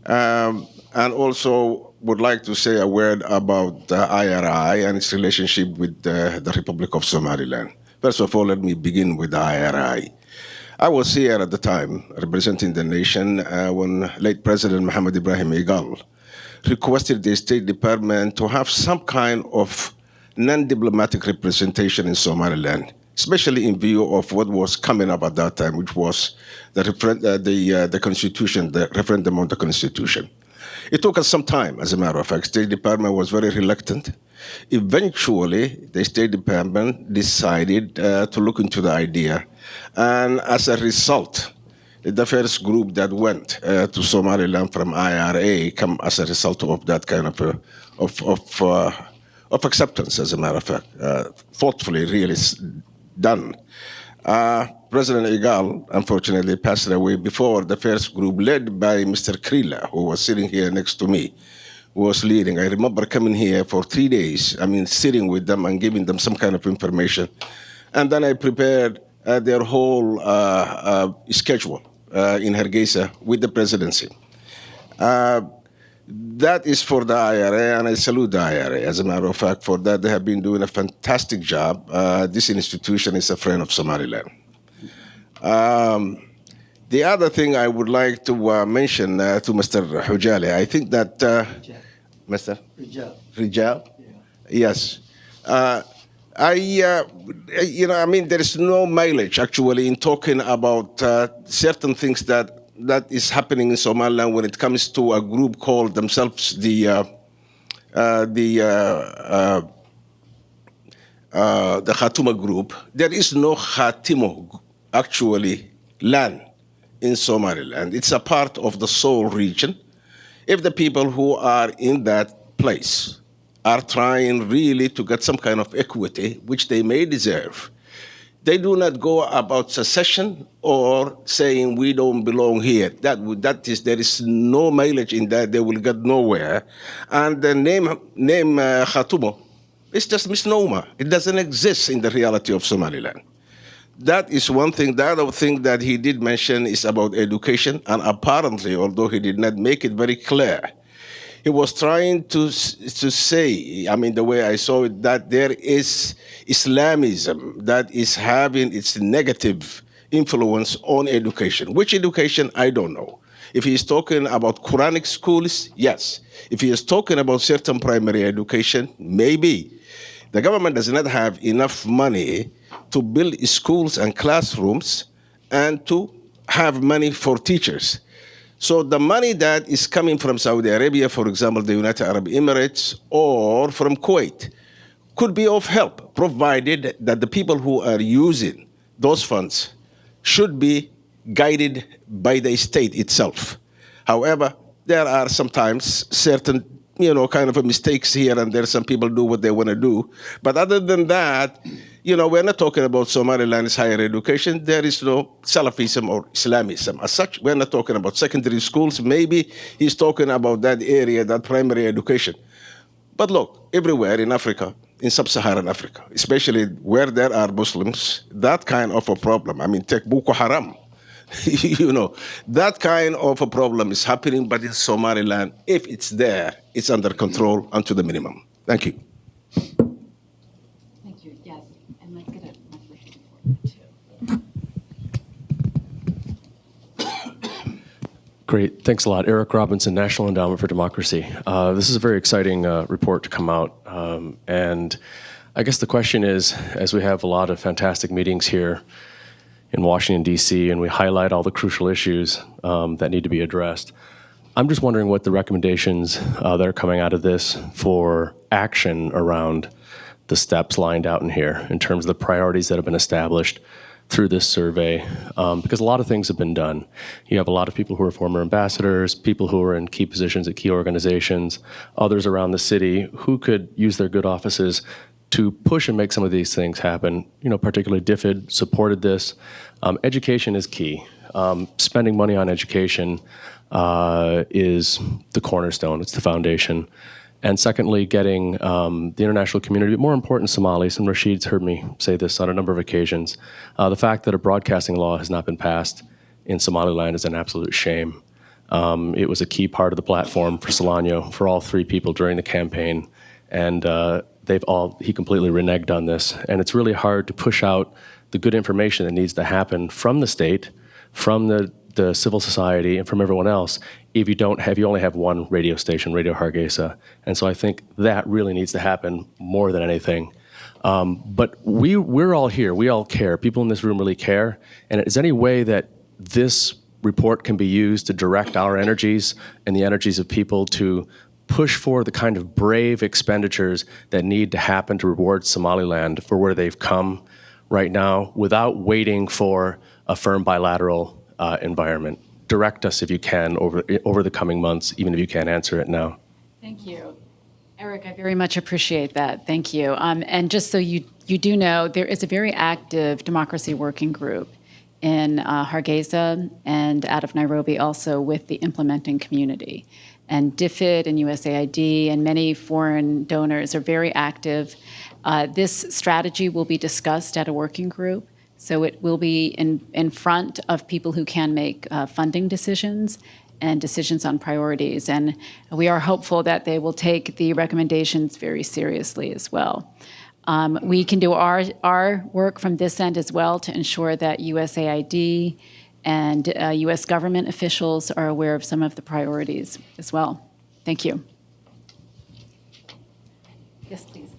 And also would like to say a word about IRI and its relationship with the Republic of Somaliland. First of all, let me begin with the IRI. I was here at the time representing the nation when late President Mohammed Ibrahim Igal requested the State Department to have some kind of non-diplomatic representation in Somaliland, especially in view of what was coming up at that time, which was the Constitution, the referendum on the Constitution. It took us some time, as a matter of fact. State Department was very reluctant. Eventually, the State Department decided to look into the idea. And as a result, the first group that went to Somaliland from IRA come as a result of that kind of acceptance, as a matter of fact, thoughtfully really done. President Igal, unfortunately, passed away before the first group, led by Mr. Krila, who was sitting here next to me, was leading. I remember coming here for 3 days, sitting with them and giving them some kind of information. And then I prepared their whole schedule in Hargeisa with the presidency. That is for the IRA, and I salute the IRA. As a matter of fact, for that, they have been doing a fantastic job. This institution is a friend of Somaliland. The other thing I would like to mention to Mr. Hujali, I think that Mr. Rijal? Yeah. Yes. There is no mileage actually in talking about certain things that is happening in Somaliland when it comes to a group called themselves the Khatuma group. There is no Khatimo actually land in Somaliland. It's a part of the Seoul region. If the people who are in that place are trying really to get some kind of equity, which they may deserve, They do not go about secession or saying we don't belong here. There is no mileage in that. They will get nowhere. And the name Khatumo is just misnomer. It doesn't exist in the reality of Somaliland. That is one thing. The other thing that he did mention is about education, and apparently, although he did not make it very clear, he was trying to say, I mean, the way I saw it, that there is Islamism that is having its negative influence on education. Which education, I don't know. If he is talking about Quranic schools, yes. If he is talking about certain primary education, maybe. The government does not have enough money to build schools and classrooms and to have money for teachers. So the money that is coming from Saudi Arabia, for example, the United Arab Emirates, or from Kuwait, could be of help, provided that the people who are using those funds should be guided by the state itself. However, there are sometimes certain, kind of mistakes here and there. Some people do what they want to do. But other than that, we're not talking about Somaliland's higher education. There is no Salafism or Islamism. As such, we're not talking about secondary schools. Maybe he's talking about that area, that primary education. But look, everywhere in Africa, in sub-Saharan Africa, especially where there are Muslims, that kind of a problem, I mean, take Boko Haram, that kind of a problem is happening, but in Somaliland, if it's there, it's under control and to the minimum. Thank you. Thank you. Yes, and let's get a microphone for you too. Great. Thanks a lot. Eric Robinson, National Endowment for Democracy. This is a very exciting report to come out. And I guess the question is, as we have a lot of fantastic meetings here in Washington, D.C., and we highlight all the crucial issues that need to be addressed, I'm just wondering what the recommendations that are coming out of this for action around the steps lined out in here in terms of the priorities that have been established through this survey, because a lot of things have been done. You have a lot of people who are former ambassadors, people who are in key positions at key organizations, others around the city who could use their good offices to push and make some of these things happen. Particularly DFID supported this. Education is key. Spending money on education is the cornerstone, it's the foundation. And secondly, getting the international community, but more important, Somalis, and Rashid's heard me say this on a number of occasions, the fact that a broadcasting law has not been passed in Somaliland is an absolute shame. It was a key part of the platform for Solano, for all three people during the campaign, and he completely reneged on this. And it's really hard to push out the good information that needs to happen from the state, from the civil society, and from everyone else if you only have one radio station, Radio Hargeisa. And so I think that really needs to happen more than anything. But we're all here. We all care. People in this room really care. And is there any way that this report can be used to direct our energies and the energies of people to push for the kind of brave expenditures that need to happen to reward Somaliland for where they've come right now without waiting for a firm bilateral environment? Direct us if you can over the coming months, even if you can't answer it now. Thank you. Eric, I very much appreciate that. Thank you. And just so you do know, there is a very active democracy working group in Hargeisa and out of Nairobi also with the implementing community. And DFID and USAID and many foreign donors are very active. This strategy will be discussed at a working group. So it will be in front of people who can make funding decisions and decisions on priorities. And we are hopeful that they will take the recommendations very seriously as well. We can do our work from this end as well to ensure that USAID and U.S. government officials are aware of some of the priorities as well. Thank you. Yes, please.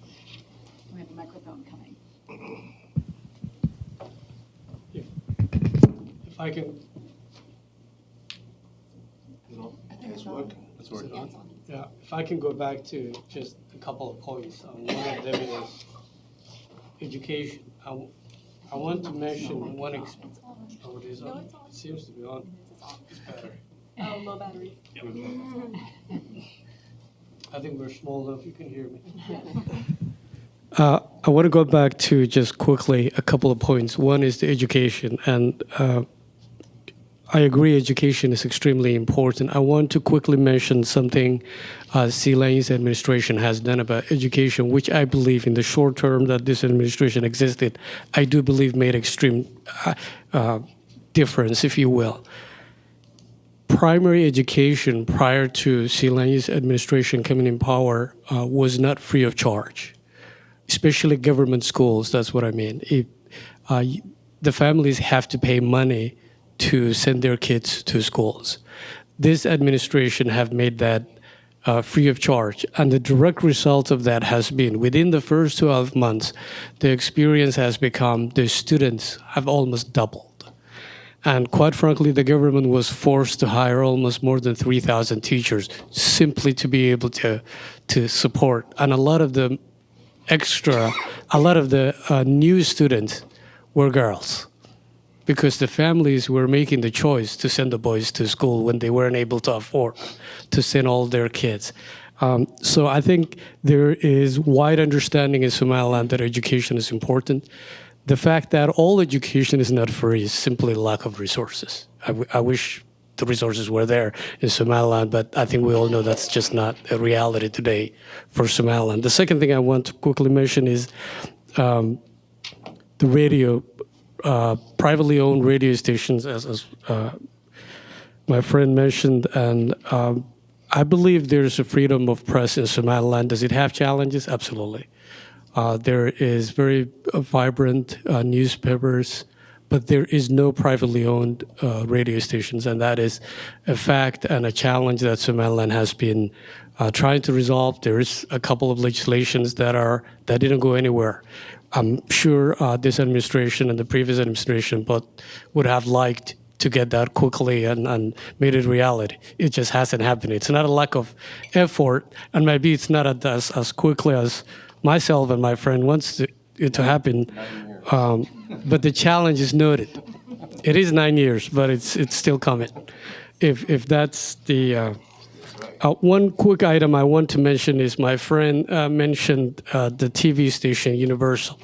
We have a microphone coming. If I can. It's working. It's working. Yeah, if I can go back to just a couple of points. One of them is education. I want to mention one. Oh, it is on. It seems to be on. It's better. Oh, low battery. I think we're small enough. You can hear me. I want to go back to just quickly a couple of points. One is the education, and I agree education is extremely important. I want to quickly mention something Lane's administration has done about education, which I believe in the short term that this administration existed, I do believe made extreme difference, if you will. Primary education prior to Lane's administration coming in power was not free of charge, especially government schools. That's what I mean. The families have to pay money to send their kids to schools. This administration have made that free of charge. And the direct result of that has been within the first 12 months, the experience has become the students have almost doubled. And quite frankly, the government was forced to hire almost more than 3,000 teachers simply to be able to support. And a lot of the new students were girls, because the families were making the choice to send the boys to school when they weren't able to afford to send all their kids. So I think there is wide understanding in Somaliland that education is important. The fact that all education is not free is simply lack of resources. I wish the resources were there in Somaliland, but I think we all know that's just not a reality today for Somaliland. The second thing I want to quickly mention is the radio. Privately owned radio stations, as my friend mentioned, and I believe there's a freedom of press in Somaliland. Does it have challenges? Absolutely. There is very vibrant newspapers, but there is no privately owned radio stations, and that is a fact and a challenge that Somaliland has been trying to resolve. There is a couple of legislations that didn't go anywhere. I'm sure this administration and the previous administration both would have liked to get that quickly and made it reality. It just hasn't happened. It's not a lack of effort, and maybe it's not as quickly as myself and my friend wants it to happen. But the challenge is noted. It is 9 years, but it's still coming. If that's the one quick item I want to mention is my friend mentioned the TV station Universal.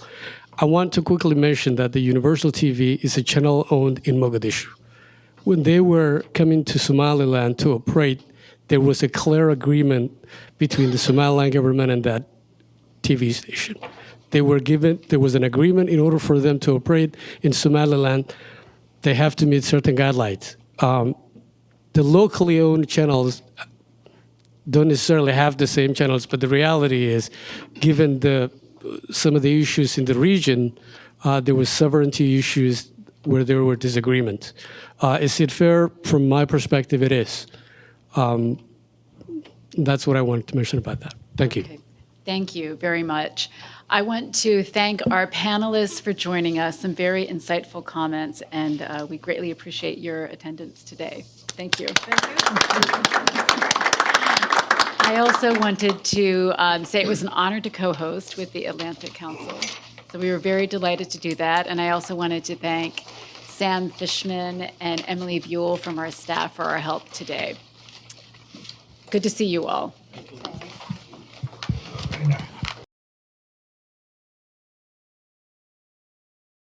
I want to quickly mention that the Universal TV is a channel owned in Mogadishu. When they were coming to Somaliland to operate, there was a clear agreement between the Somaliland government and that TV station. There was an agreement in order for them to operate in Somaliland, they have to meet certain guidelines. The locally owned channels don't necessarily have the same channels, but the reality is, given some of the issues in the region, there were sovereignty issues where there were disagreements. Is it fair? From my perspective, it is. That's what I wanted to mention about that. Thank you. Okay. Thank you very much. I want to thank our panelists for joining us, some very insightful comments, and we greatly appreciate your attendance today. Thank you. I also wanted to say it was an honor to co-host with the Atlantic Council. So we were very delighted to do that. And I also wanted to thank Sam Fishman and Emily Buell from our staff for our help today. Good to see you all.